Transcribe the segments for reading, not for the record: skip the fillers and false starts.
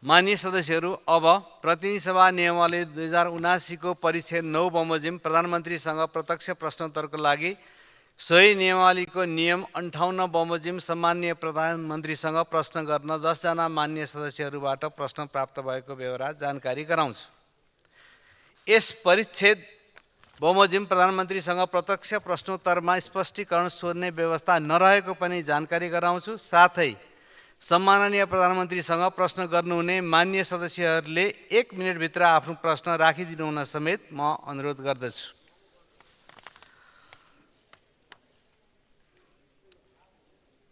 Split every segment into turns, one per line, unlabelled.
माननीय सदस्यहरू, अब प्रतिनिधि सभा नियमावली 2079 को परिच्छेद 9 बमोजिम प्रधानमन्त्रीसँग प्रत्यक्ष प्रश्नोत्तरको लागि सोही नियमावलीको नियम 58 बमोजिम सम्माननीय प्रधानमन्त्रीसँग प्रश्न गर्न 10 जना माननीय सदस्यहरूबाट प्रश्न प्राप्त भएको बेहोरा जानकारी गराउँछु। यस परिच्छेद बमोजिम प्रधानमन्त्रीसँग प्रत्यक्ष प्रश्नोत्तरमा स्पष्टीकरण सोध्ने व्यवस्था नरहेको पनि जानकारी गराउँछु। साथै सम्माननीय प्रधानमन्त्रीसँग प्रश्न गर्नुहुने माननीय सदस्यहरूले 1 मिनेटभित्र आफ्नो प्रश्न राखिदिनुहुन समेत म अनुरोध गर्दछु।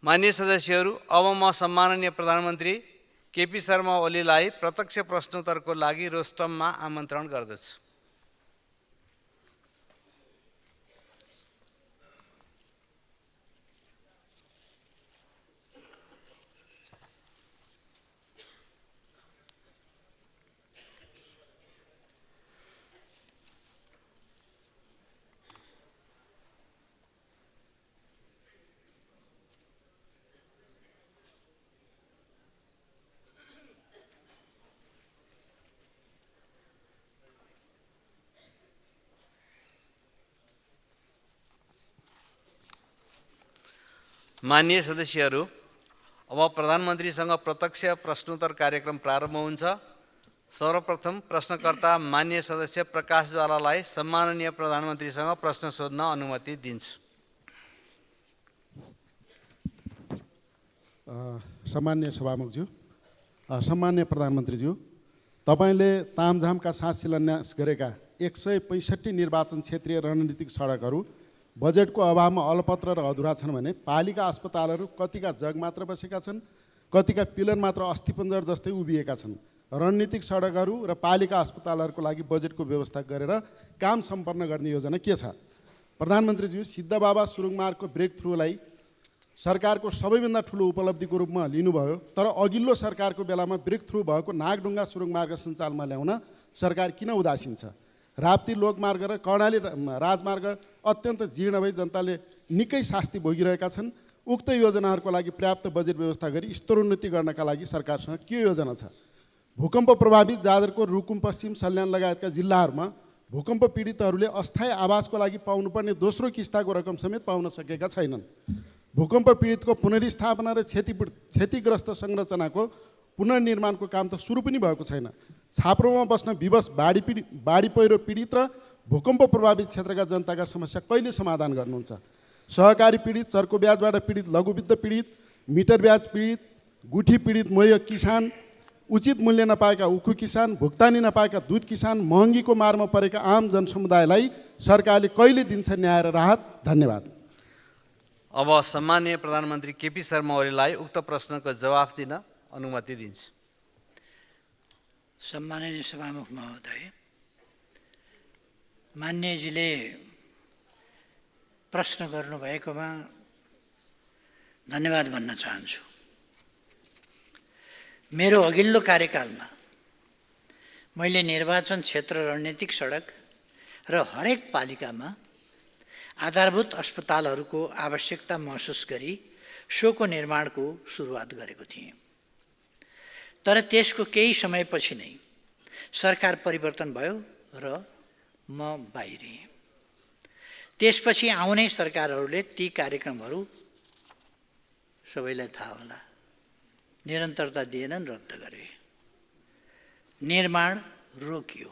माननीय सदस्यहरू, अब म सम्माननीय प्रधानमन्त्री केपी शर्मा ओलीलाई प्रत्यक्ष प्रश्नोत्तरको लागि रोस्टममा आमन्त्रण गर्दछु। माननीय सदस्यहरू, अब प्रधानमन्त्रीसँग प्रत्यक्ष प्रश्नोत्तर कार्यक्रम प्रारम्भ हुन्छ। सर्वप्रथम प्रश्नकर्ता माननीय सदस्य प्रकाश ज्वालालाई सम्माननीय प्रधानमन्त्रीसँग प्रश्न सोध्न अनुमति दिन्छु।
सम्माननीय सभामुखज्यू, सम्माननीय प्रधानमन्त्रीज्यू, तपाईले तामझामका साथ शिलान्यास गरेका 165 निर्वाचन क्षेत्रीय रणनीतिक सडकहरू बजेटको अभावमा अलपत्र र अधुरा छन् भने पालिका अस्पतालहरू कतिका जग मात्र बसेका छन्, कतिका पिलर मात्र अस्थिपञ्जर जस्तै उभिएका छन्। रणनीतिक सडकहरू र पालिका अस्पतालहरूको लागि बजेटको व्यवस्था गरेर काम सम्पन्न गर्ने योजना के छ? प्रधानमन्त्रीज्यू, सिद्धबाबा सुरुङ मार्गको ब्रेक थ्रुलाई सरकारको सबैभन्दा ठुलो उपलब्धिको रूपमा लिनुभयो, तर अघिल्लो सरकारको बेलामा ब्रेक थ्रु भएको नागढुङ्गा सुरुङ मार्ग सञ्चालनमा ल्याउन सरकार किन उदासीन छ? राप्ती लोकमार्ग र कर्णाली राजमार्ग अत्यन्त जीर्ण भई जनताले निकै शास्ति भोगिरहेका छन्। उक्त योजनाहरूको लागि पर्याप्त बजेट व्यवस्था गरी स्तरोन्नति गर्नका लागि सरकारसँग के योजना छ? भूकम्प प्रभावित जाजरकोट, रुकुम पश्चिम, सल्यान लगायतका जिल्लाहरूमा भूकम्प पीडितहरूले अस्थायी आवासको लागि पाउनुपर्ने दोस्रो किस्ताको रकम समेत पाउन सकेका छैनन्। भूकम्प पीडितको पुनर्स्थापना र क्षतिग्रस्त संरचनाको पुनर्निर्माणको काम त सुरु पनि भएको छैन। छाप्रोमा बस्न विवश बाढी पहिरो पीडित र भूकम्प प्रभावित क्षेत्रका जनताका समस्या कहिले समाधान गर्नुहुन्छ? सहकारी पीडित, चर्को ब्याजबाट पीडित, लघुवित्त पीडित, मिटर ब्याज पीडित, गुठी पीडित मोय किसान, उचित मूल्य नपाएका उखु किसान, भुक्तानी नपाएका दुध किसान, महँगीको मारमा परेका आम जनसमुदायलाई सरकारले कहिले दिन्छ न्याय र राहत? धन्यवाद।
अब सम्माननीय प्रधानमन्त्री केपी शर्मा ओलीलाई उक्त प्रश्नको जवाफ दिन अनुमति दिन्छु।
सम्माननीय सभामुख महोदय, मान्यजीले प्रश्न गर्नुभएकोमा धन्यवाद भन्न चाहन्छु। मेरो अघिल्लो कार्यकालमा मैले निर्वाचन क्षेत्र रणनीतिक सडक र हरेक पालिकामा आधारभूत अस्पतालहरूको आवश्यकता महसुस गरी सोको निर्माणको सुरुवात गरेको थिएँ। तर त्यसको केही समयपछि नै सरकार परिवर्तन भयो र म बाहिरिएँ। त्यसपछि आउने सरकारहरूले ती कार्यक्रमहरू सबैलाई थाहा होला निरन्तरता दिएनन्, रद्द गरे, निर्माण रोकियो।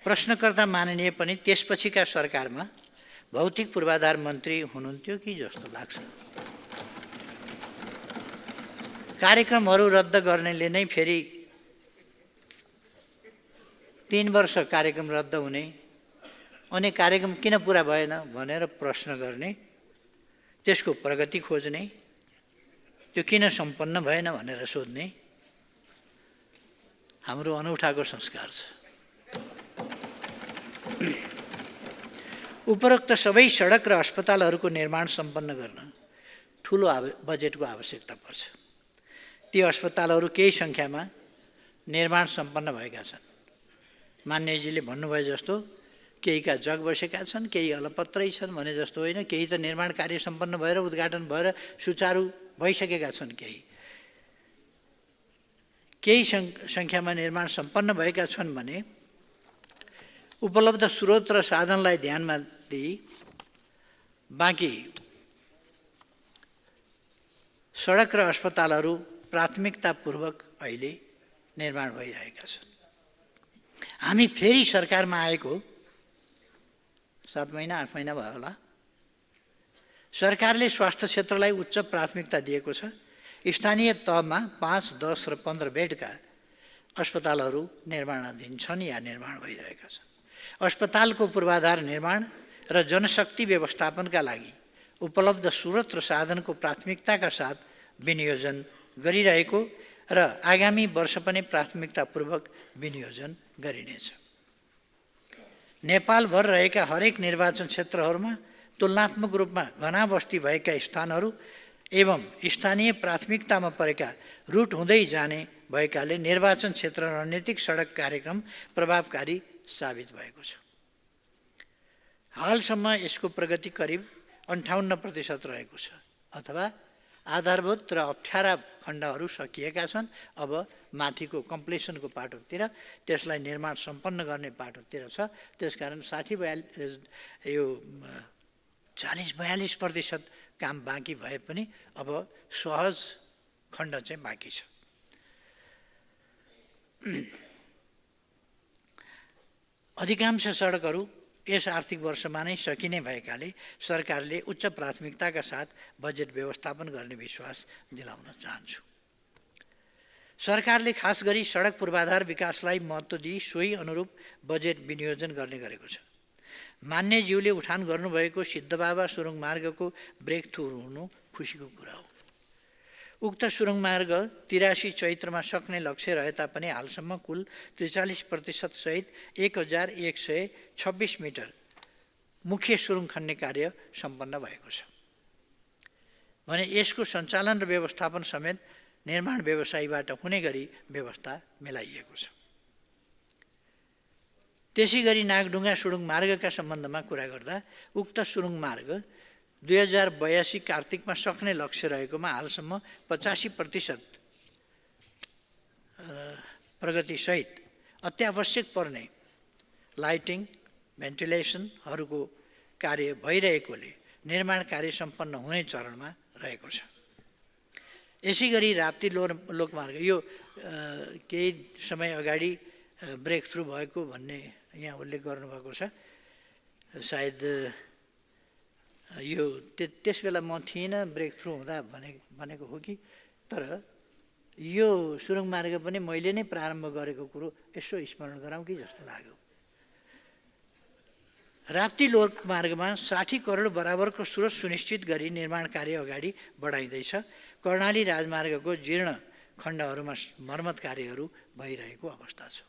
प्रश्नकर्ता माननीय पनि त्यसपछिका सरकारमा भौतिक पूर्वाधार मन्त्री हुनुहुन्थ्यो कि जस्तो लाग्छ। कार्यक्रमहरू रद्द गर्नेले नै फेरि 3 वर्ष कार्यक्रम रद्द हुने अनि कार्यक्रम किन पुरा भएन भनेर प्रश्न गर्ने, त्यसको प्रगति खोज्ने, त्यो किन सम्पन्न भएन भनेर सोध्ने हाम्रो अनौठाको संस्कार छ। उपरोक्त सबै सडक र अस्पतालहरूको निर्माण सम्पन्न गर्न ठुलो बजेटको आवश्यकता पर्छ। ती अस्पतालहरू केही सङ्ख्यामा निर्माण सम्पन्न भएका छन्। मान्यजीले भन्नुभयो जस्तो केहीका जग बसेका छन्, केही अलपत्रै छन् भने जस्तो होइन, केही त निर्माण कार्य सम्पन्न भएर उद्घाटन भएर सुचारू भइसकेका छन्। केही केही सङ्ख्यामा निर्माण सम्पन्न भएका छन् भने उपलब्ध स्रोत र साधनलाई ध्यानमा दिई बाँकी सडक र अस्पतालहरू प्राथमिकतापूर्वक अहिले निर्माण भइरहेका छन्। हामी फेरि सरकारमा आएको 7 महिना 8 महिना भयो होला। सरकारले स्वास्थ्य क्षेत्रलाई उच्च प्राथमिकता दिएको छ। स्थानीय तहमा 5, 10 र 15 बेडका अस्पतालहरू निर्माणाधीन छन् या निर्माण भइरहेका छन्। अस्पतालको पूर्वाधार निर्माण र जनशक्ति व्यवस्थापनका लागि उपलब्ध स्रोत र साधनको प्राथमिकताका साथ विनियोजन गरिरहेको र आगामी वर्ष पनि प्राथमिकतापूर्वक विनियोजन गरिनेछ। नेपालभर रहेका हरेक निर्वाचन क्षेत्रहरूमा तुलनात्मक रूपमा घना बस्ती भएका स्थानहरू एवं स्थानीय प्राथमिकतामा परेका रुट हुँदै जाने भएकाले निर्वाचन क्षेत्र रणनीतिक सडक कार्यक्रम प्रभावकारी साबित भएको छ। हालसम्म यसको प्रगति करिब 58% रहेको छ अथवा आधारभूत र अप्ठ्यारा खण्डहरू सकिएका छन्। अब माथिको कम्प्लिसनको पाटोतिर त्यसलाई निर्माण सम्पन्न गर्ने पाटोतिर छ। त्यसकारण 40-42% काम बाँकी भए पनि अब सहज खण्ड चाहिँ बाँकी छ। अधिकांश सडकहरू यस आर्थिक वर्षमा नै सकिने भएकाले सरकारले उच्च प्राथमिकताका साथ बजेट व्यवस्थापन गर्ने विश्वास दिलाउन चाहन्छु। सरकारले खास गरी सडक पूर्वाधार विकासलाई महत्त्व दिई सोही अनुरूप बजेट विनियोजन गर्ने गरेको छ। मान्यज्यूले उठान गर्नुभएको सिद्धबाबा सुरुङ मार्गको ब्रेक थ्रु हुनु खुसीको कुरा हो। उक्त सुरुङ मार्ग 83 चैत्रमा सक्ने लक्ष्य रहे तापनि हालसम्म कुल 43% सहित 1126 मिटर मुख्य सुरुङ खन्ने कार्य सम्पन्न भएको छ भने यसको सञ्चालन र व्यवस्थापन समेत निर्माण व्यवसायीबाट हुने गरी व्यवस्था मिलाइएको छ। त्यसैगरी नागढुङ्गा सुरुङ मार्गका सम्बन्धमा कुरा गर्दा उक्त सुरुङ मार्ग 2082 कार्तिकमा सक्ने लक्ष्य रहेकोमा हालसम्म 85% प्रगतिसहित अत्यावश्यक पर्ने लाइटिङ भेन्टिलेसनहरूको कार्य भइरहेकोले निर्माण कार्य सम्पन्न हुने चरणमा रहेको छ। यसैगरी राप्ती लोकमार्ग यो केही समय अगाडि ब्रेक थ्रु भएको भन्ने यहाँ उल्लेख गर्नुभएको छ। सायद यो त्यस बेला म थिइनँ ब्रेक थ्रु हुँदा भनेको हो कि, तर यो सुरुङ मार्ग पनि मैले नै प्रारम्भ गरेको कुरो यसो स्मरण गराउँ कि जस्तो लाग्यो। राप्ती लोकमार्गमा 60 करोड बराबरको स्रोत सुनिश्चित गरी निर्माण कार्य अगाडि बढाइँदैछ। कर्णाली राजमार्गको जीर्ण खण्डहरूमा मर्मत कार्यहरू भइरहेको अवस्था छ।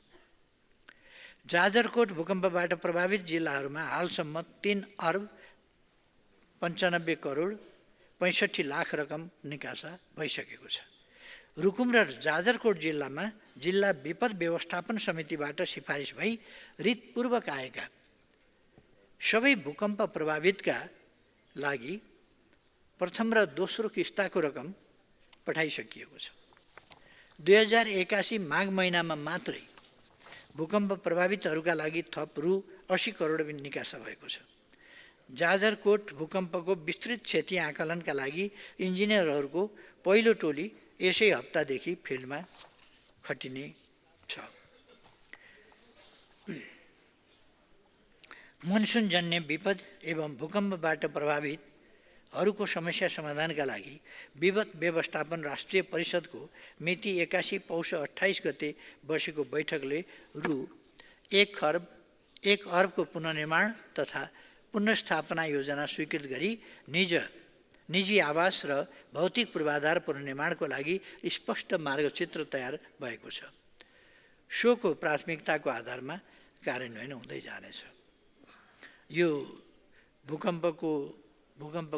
जाजरकोट भूकम्पबाट प्रभावित जिल्लाहरूमा हालसम्म 3 अर्ब 95 करोड 65 लाख रकम निकासा भइसकेको छ। रुकुम र जाजरकोट जिल्लामा जिल्ला विपद व्यवस्थापन समितिबाट सिफारिस भई रितपूर्वक आएका सबै भूकम्प प्रभावितका लागि प्रथम र दोस्रो किस्ताको रकम पठाइसकिएको छ। 2081 माघ महिनामा मात्रै भूकम्प प्रभावितहरूका लागि थप रु 80 करोड निकासा भएको छ। जाजरकोट भूकम्पको विस्तृत क्षति आकलनका लागि इन्जिनियरहरूको पहिलो टोली यसै हप्तादेखि फिल्डमा खटिने छ। मनसुनजन्य विपद एवं भूकम्पबाट प्रभावितहरूको समस्या समाधानका लागि विपद व्यवस्थापन राष्ट्रिय परिषदको मिति 81 पौष 28 गते बसेको बैठकले रु 1 अर्बको पुनर्निर्माण तथा पुनर्स्थापना योजना स्वीकृत गरी निजी आवास र भौतिक पूर्वाधार पुनर्निर्माणको लागि स्पष्ट मार्गचित्र तयार भएको छ। सोको प्राथमिकताको आधारमा कार्यान्वयन हुँदै जानेछ। यो भूकम्प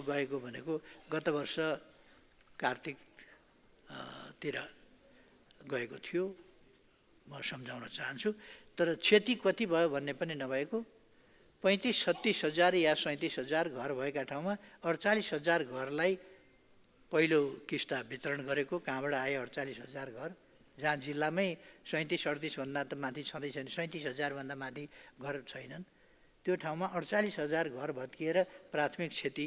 गएको भनेको गत वर्ष कार्तिकतिर गएको थियो, म सम्झाउन चाहन्छु। तर क्षति कति भयो भन्ने पनि नभएको 35-36 हजार या 37 हजार घर भएका ठाउँमा 48 हजार घरलाई पहिलो किस्ता वितरण गरेको। कहाँबाट आयो 48 हजार घर जहाँ जिल्लामै 37-38 भन्दा त माथि छँदै छैन, 37,000 भन्दा माथि घर छैनन्, त्यो ठाउँमा 48,000 घर भत्किएर प्राथमिक क्षति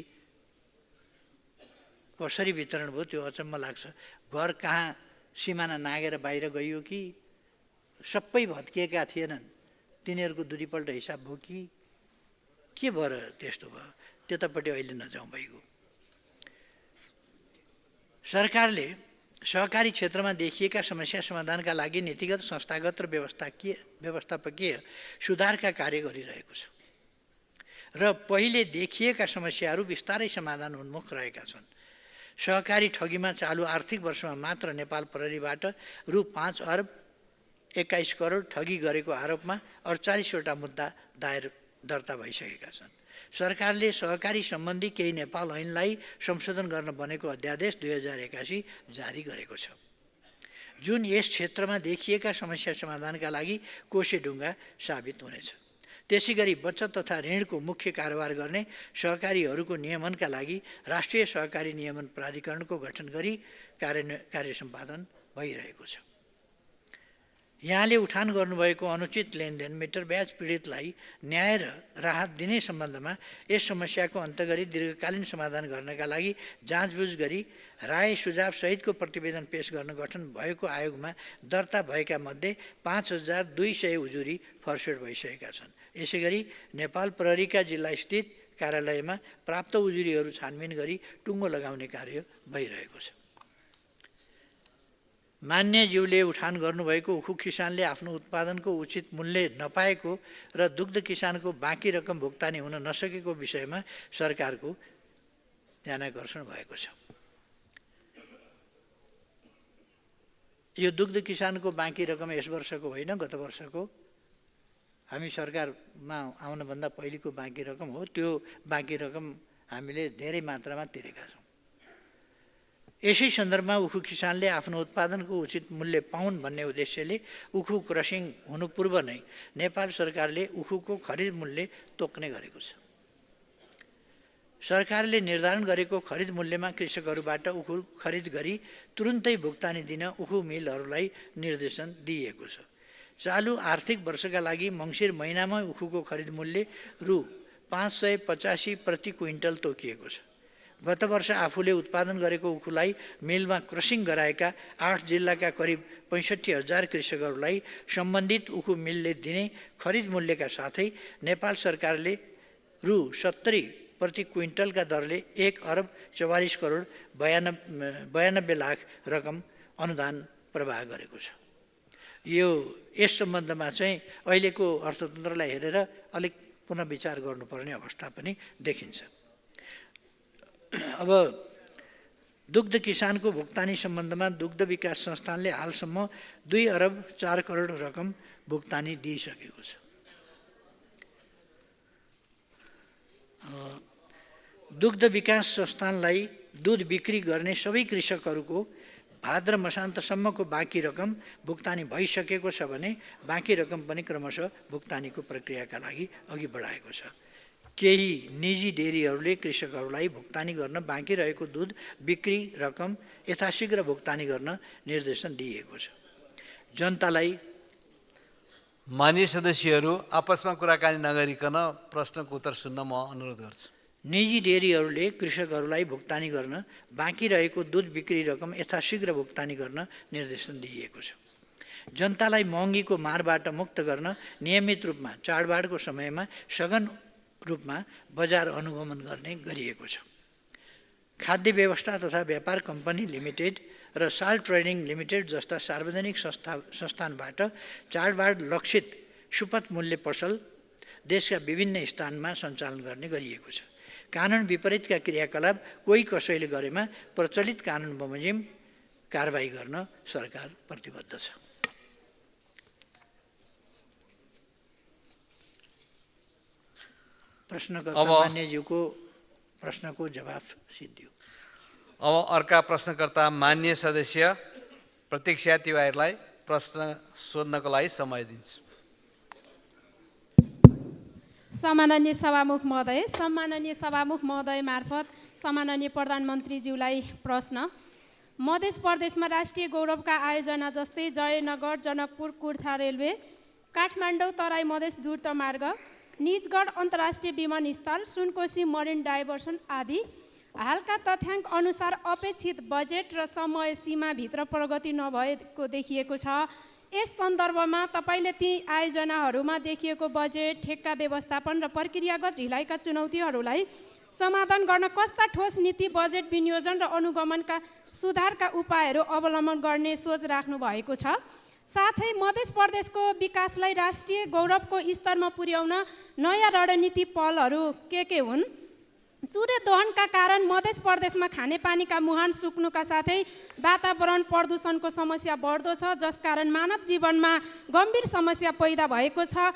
कसरी वितरण भयो त्यो अचम्म लाग्छ। घर कहाँ सिमाना नागेर बाहिर गइयो कि सबै भत्किएका थिएनन्, तिनीहरूको दुईपल्ट हिसाब भयो कि के भएर त्यस्तो भयो, त्यतापट्टि अहिले नजाउँ भइगयो। सरकारले सहकारी क्षेत्रमा देखिएका समस्या समाधानका लागि नीतिगत, संस्थागत र व्यवस्थापकीय सुधारका कार्य गरिरहेको छ र पहिले देखिएका समस्याहरू बिस्तारै समाधान उन्मुख रहेका छन्। सहकारी ठगीमा चालु आर्थिक वर्षमा मात्र नेपाल प्रहरीबाट रु 5 अर्ब 21 करोड ठगी गरेको आरोपमा 48वटा मुद्दा दर्ता भइसकेका छन्। सरकारले सहकारी सम्बन्धी केही नेपाल ऐनलाई संशोधन गर्न बनेको अध्यादेश 2081 जारी गरेको छ, जुन यस क्षेत्रमा देखिएका समस्या समाधानका लागि कोसेढुङ्गा साबित हुनेछ। त्यसैगरी बचत तथा ऋणको मुख्य कारोबार गर्ने सहकारीहरूको नियमनका लागि राष्ट्रिय सहकारी नियमन प्राधिकरणको गठन गरी कार्य सम्पादन भइरहेको छ। यहाँले उठान गर्नुभएको अनुचित लेनदेन मिटर ब्याज पीडितलाई न्याय र राहत दिने सम्बन्धमा यस समस्याको अन्त गरी दीर्घकालीन समाधान गर्नका लागि जाँचबुझ गरी राय सुझाव सहितको प्रतिवेदन पेश गर्न गठन भएको आयोगमा दर्ता भएका मध्ये 5,200 उजुरी फर्सेट भइसकेका छन्। यसैगरी नेपाल प्रहरीका जिल्लास्थित कार्यालयमा प्राप्त उजुरीहरू छानबिन गरी टुङ्गो लगाउने कार्य भइरहेको छ। मान्यज्यूले उठान गर्नुभएको उखु किसानले आफ्नो उत्पादनको उचित मूल्य नपाएको र दुग्ध किसानको बाँकी रकम भुक्तानी हुन नसकेको विषयमा सरकारको ध्यानाकर्षण भएको छ। यो दुग्ध किसानको बाँकी रकम यस वर्षको होइन, गत वर्षको हामी सरकारमा आउनुभन्दा पहिलेको बाँकी रकम हो। त्यो बाँकी रकम हामीले धेरै मात्रामा तिरेका छौँ। यसै सन्दर्भमा उखु किसानले आफ्नो उत्पादनको उचित मूल्य पाउन् भन्ने उद्देश्यले उखु क्रसिङ हुनु पूर्व नै नेपाल सरकारले उखुको खरिद मूल्य तोक्ने गरेको छ। सरकारले निर्धारण गरेको खरिद मूल्यमा कृषकहरूबाट उखु खरिद गरी तुरुन्तै भुक्तानी दिन उखु मिलहरूलाई निर्देशन दिइएको छ। चालु आर्थिक वर्षका लागि मङ्सिर महिनामा उखुको खरिद मूल्य रु 585 प्रति क्विन्टल तोकिएको छ। गत वर्ष आफूले उत्पादन गरेको उखुलाई मिलमा क्रसिङ गराएका 8 जिल्लाका करिब 65,000 कृषकहरूलाई सम्बन्धित उखु मिलले दिने खरिद मूल्यका साथै नेपाल सरकारले रु 70 प्रति क्विन्टलका दरले 1 अर्ब 44 करोड 92 लाख रकम अनुदान प्रवाह गरेको छ। यस सम्बन्धमा चाहिँ अहिलेको अर्थतन्त्रलाई हेरेर अलिक पुनः विचार गर्नुपर्ने अवस्था पनि देखिन्छ। अब दुग्ध किसानको भुक्तानी सम्बन्धमा दुग्ध विकास संस्थानले हालसम्म 2 अर्ब 4 करोड रकम भुक्तानी दिइसकेको छ। दुग्ध विकास संस्थानलाई दुध बिक्री गर्ने सबै कृषकहरूको भाद्र मसान्तसम्मको बाँकी रकम भुक्तानी भइसकेको छ भने बाँकी रकम पनि क्रमशः भुक्तानीको प्रक्रियाका लागि अघि बढाएको छ। केही निजी डेरीहरूले कृषकहरूलाई भुक्तानी गर्न बाँकी रहेको दुध बिक्री रकम यथाशीघ्र भुक्तानी गर्न निर्देशन दिएको छ। जनतालाई
मान्य सदस्यहरू आपसमा कुराकानी नगरिकन प्रश्नको उत्तर सुन्न म अनुरोध गर्छु।
निजी डेरीहरूले कृषकहरूलाई भुक्तानी गर्न बाँकी रहेको दुध बिक्री रकम यथाशीघ्र भुक्तानी गर्न निर्देशन दिइएको छ। जनतालाई महँगीको मारबाट मुक्त गर्न नियमित रूपमा चाडबाडको समयमा सघन रूपमा बजार अनुगमन गर्ने गरिएको छ। खाद्य व्यवस्था तथा व्यापार कम्पनी लिमिटेड र साल ट्रेडिङ लिमिटेड जस्ता सार्वजनिक संस्थानबाट चाडबाड लक्षित सुपथ मूल्य पसल देशका विभिन्न स्थानमा सञ्चालन गर्ने गरिएको छ। कानुन विपरीतका क्रियाकलाप कोही कसैले गरेमा प्रचलित कानुन बमोजिम कारबाही गर्न सरकार प्रतिबद्ध छ। प्रश्नकर्ता मान्यज्यूको प्रश्नको जवाफ सिद्धियो।
अब अर्का प्रश्नकर्ता मान्य सदस्य प्रतीक्षा तिवारीलाई प्रश्न सोध्नको लागि समय दिन्छु।
सम्माननीय सभामुख महोदय मार्फत सम्माननीय प्रधानमन्त्रीज्यूलाई प्रश्न। मध्य प्रदेशमा राष्ट्रिय गौरवका आयोजना जस्तै जयनगर, जनकपुर, कुर्था रेलवे, काठमाडौँ तराई मधेस द्रुत मार्ग, निजगढ अन्तर्राष्ट्रिय विमानस्थल, सुनकोशी मरिन डाइभर्सन आदि हालका तथ्याङ्क अनुसार अपेक्षित बजेट र समय सीमाभित्र प्रगति नभएको देखिएको छ। यस सन्दर्भमा तपाईँले ती आयोजनाहरूमा देखिएको बजेट, ठेक्का व्यवस्थापन र प्रक्रियागत ढिलाइका चुनौतीहरूलाई समाधान गर्न कस्ता ठोस नीति, बजेट विनियोजन र अनुगमनका सुधारका उपायहरू अवलम्बन गर्ने सोच राख्नु भएको छ। साथै मध्य प्रदेशको विकासलाई राष्ट्रिय गौरवको स्तरमा पुर्याउन नयाँ रणनीति पहलहरू के हुन्? चुरे दोहनका कारण मध्य प्रदेशमा खानेपानीका मुहान सुक्नुका साथै वातावरण प्रदूषणको समस्या बढ्दो छ, जसकारण मानव जीवनमा गम्भीर समस्या पैदा भएको छ।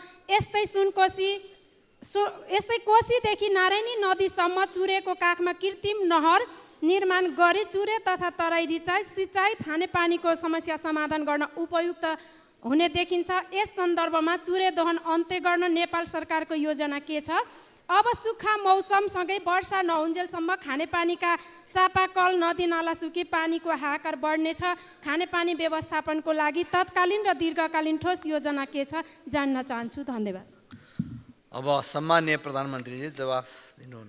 यस्तै कोशीदेखि नारायणी नदीसम्म चुरेको काखमा कृत्रिम नहर निर्माण गरी चुरे तथा तराई रिचाइ, सिँचाइ, खानेपानीको समस्या समाधान गर्न उपयुक्त हुने देखिन्छ। यस सन्दर्भमा चुरे दोहन अन्त्य गर्न नेपाल सरकारको योजना के छ? अब सुक्खा मौसमसँगै वर्षा नहुन्जेलसम्म खानेपानीका चापाकल, नदीनाला सुकी पानीको हाहाकार बढ्नेछ। खानेपानी व्यवस्थापनको लागि तत्कालीन र दीर्घकालीन ठोस योजना के छ जान्न चाहन्छु। धन्यवाद।
अब सम्माननीय प्रधानमन्त्रीजी जवाफ दिनुहुन।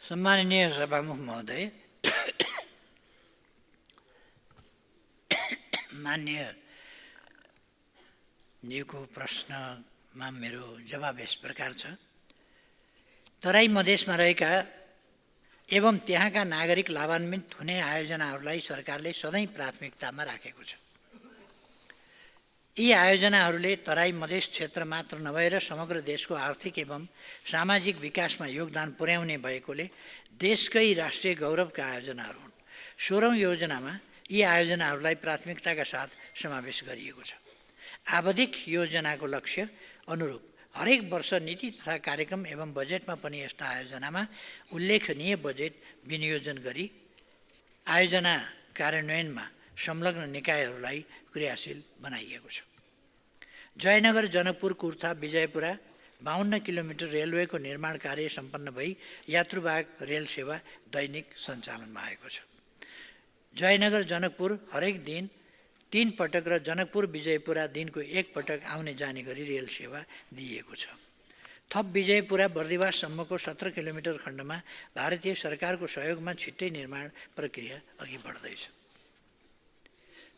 सम्माननीय सभामुख महोदय, माननीय ज्यूको प्रश्नमा मेरो जवाब यस प्रकार छ। तराई मधेसमा रहेका एवं त्यहाँका नागरिक लाभान्वित हुने आयोजनाहरूलाई सरकारले सधैँ प्राथमिकतामा राखेको छ। यी आयोजनाहरूले तराई मधेस क्षेत्र मात्र नभएर समग्र देशको आर्थिक एवं सामाजिक विकासमा योगदान पुर्याउने भएकोले देशकै राष्ट्रिय गौरवका आयोजनाहरू हुन्। 16औं योजनामा यी आयोजनाहरूलाई प्राथमिकताका साथ समावेश गरिएको छ। आवधिक योजनाको लक्ष्य अनुरूप हरेक वर्ष नीति तथा कार्यक्रम एवं बजेटमा पनि यस्ता आयोजनामा उल्लेखनीय बजेट विनियोजन गरी आयोजना कार्यान्वयनमा संलग्न निकायहरूलाई क्रियाशील बनाइएको छ। जयनगर, जनकपुर, कुर्था, विजयपुरा 52 किलोमिटर रेलवेको निर्माण कार्य सम्पन्न भई यात्रुवाहक रेल सेवा दैनिक सञ्चालनमा आएको छ। जयनगर जनकपुर हरेक दिन 3 पटक र जनकपुर विजयपुरा दिनको 1 पटक आउने जाने गरी रेल सेवा दिइएको छ। थप विजयपुरा बर्दिवाससम्मको 17 किलोमिटर खण्डमा भारतीय सरकारको सहयोगमा छिट्टै निर्माण प्रक्रिया अघि बढ्दैछ।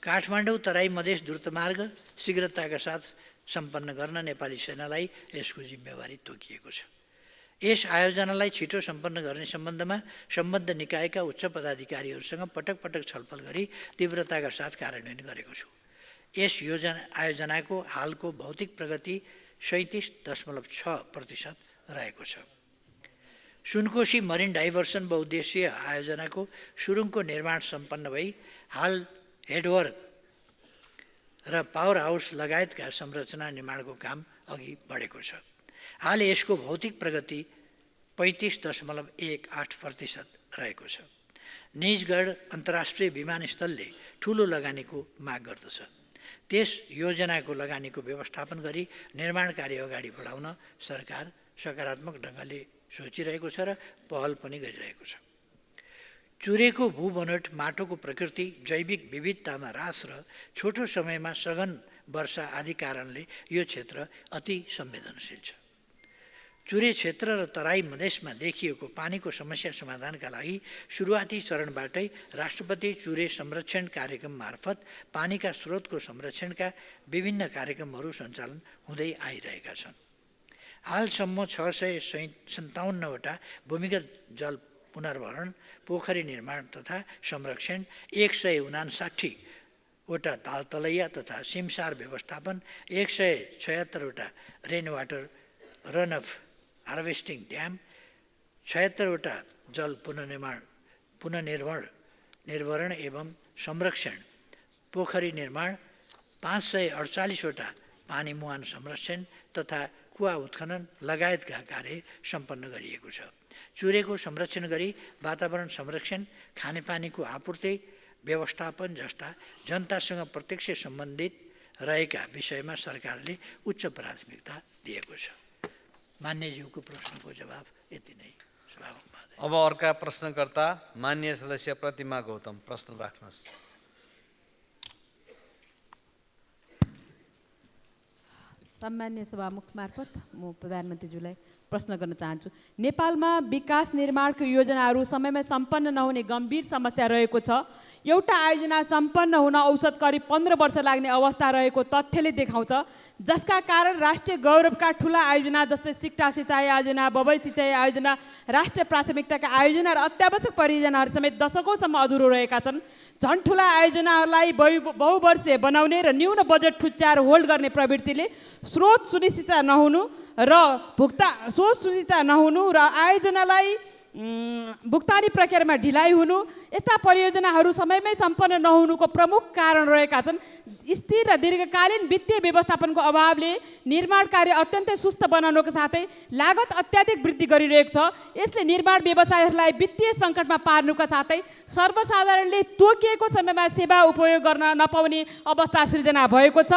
काठमाडौँ तराई मधेस द्रुतमार्ग शीघ्रताका साथ सम्पन्न गर्न नेपाली सेनालाई यसको जिम्मेवारी तोकिएको छ। यस आयोजनालाई छिटो सम्पन्न गर्ने सम्बन्धमा सम्बद्ध निकायका उच्च पदाधिकारीहरूसँग पटक पटक छलफल गरी तीव्रताका साथ कार्यान्वयन गरेको छु। यस आयोजनाको हालको भौतिक प्रगति 37.6% रहेको छ। सुनकोशी मरिन डाइभर्सन बहुद्देश्यीय आयोजनाको सुरुङको निर्माण सम्पन्न भई हाल हेडवर्क र पावर हाउस लगायतका संरचना निर्माणको काम अघि बढेको छ। हाल यसको भौतिक प्रगति 35.18% रहेको छ। निजगढ अन्तर्राष्ट्रिय विमानस्थलले ठुलो लगानीको माग गर्दछ। त्यस योजनाको लगानीको व्यवस्थापन गरी निर्माण कार्य अगाडि बढाउन सरकार सकारात्मक ढङ्गले सोचिरहेको छ र पहल पनि गरिरहेको छ। चुरेको भूबनोट, माटोको प्रकृति, जैविक विविधतामा ह्रास र छोटो समयमा सघन वर्षा आदि कारणले यो क्षेत्र अति संवेदनशील छ। चुरे क्षेत्र र तराई मधेसमा देखिएको पानीको समस्या समाधानका लागि सुरुवाती चरणबाटै राष्ट्रपति चुरे संरक्षण कार्यक्रम मार्फत पानीका स्रोतको संरक्षणका विभिन्न कार्यक्रमहरू सञ्चालन हुँदै आइरहेका छन्। हालसम्म 657 वटा भूमिगत जल पुनर्भरण, पोखरी निर्माण तथा संरक्षण, 159 वटा तालतलैया तथा सिमसार व्यवस्थापन, 176 वटा rain water runoff harvesting dam, 76 वटा जल पुनर्निर्भरण एवं संरक्षण, पोखरी निर्माण, 548 वटा पानी मुहान संरक्षण तथा कुवा उत्खनन लगायतका कार्य सम्पन्न गरिएको छ। चुरेको संरक्षण गरी वातावरण संरक्षण, खानेपानीको आपूर्ति व्यवस्थापन जस्ता जनतासँग प्रत्यक्ष सम्बन्धित रहेका विषयमा सरकारले उच्च प्राथमिकता दिएको छ। मान्यज्यूको प्रश्नको जवाब यति नै। सभामुख महोदय। महोदय।
अब अर्का प्रश्नकर्ता माननीय सदस्य प्रतिमा गौतम, प्रश्न राख्नुहोस्।
सम्मान्य सभामुख मार्फत म प्रधानमन्त्रीज्यूलाई प्रश्न गर्न चाहन्छु। नेपालमा विकास निर्माणको योजनाहरू समयमा सम्पन्न नहुने गम्भीर समस्या रहेको छ। एउटा आयोजना सम्पन्न हुन औसत करिब 15 वर्ष लाग्ने अवस्था रहेको तथ्यले देखाउँछ, जसका कारण राष्ट्रिय गौरवका ठुला आयोजना जस्तै सिक्टा सिँचाइ आयोजना, बबई सिँचाइ आयोजना, राष्ट्रिय प्राथमिकताका आयोजना र अत्यावश्यक परियोजनाहरू समेत दशकौँसम्म अधुरो रहेका छन्। झन् ठुला आयोजनालाई बहुवर्षीय बनाउने र न्यून बजेट ठुच्चाएर होल्ड गर्ने प्रवृत्तिले स्रोत सुनिश्चित नहुनु र आयोजनालाई भुक्तानी प्रक्रियामा ढिलाइ हुनु, यस्ता परियोजनाहरू समयमै सम्पन्न नहुनुको प्रमुख कारण रहेका छन्। स्थिर र दीर्घकालीन वित्तीय व्यवस्थापनको अभावले निर्माण कार्य अत्यन्तै सुस्त बनाउनुको साथै लागत अत्याधिक वृद्धि गरिरहेको छ। यसले निर्माण व्यवसायहरूलाई वित्तीय सङ्कटमा पार्नुका साथै सर्वसाधारणले तोकिएको समयमा सेवा उपयोग गर्न नपाउने अवस्था सृजना भएको छ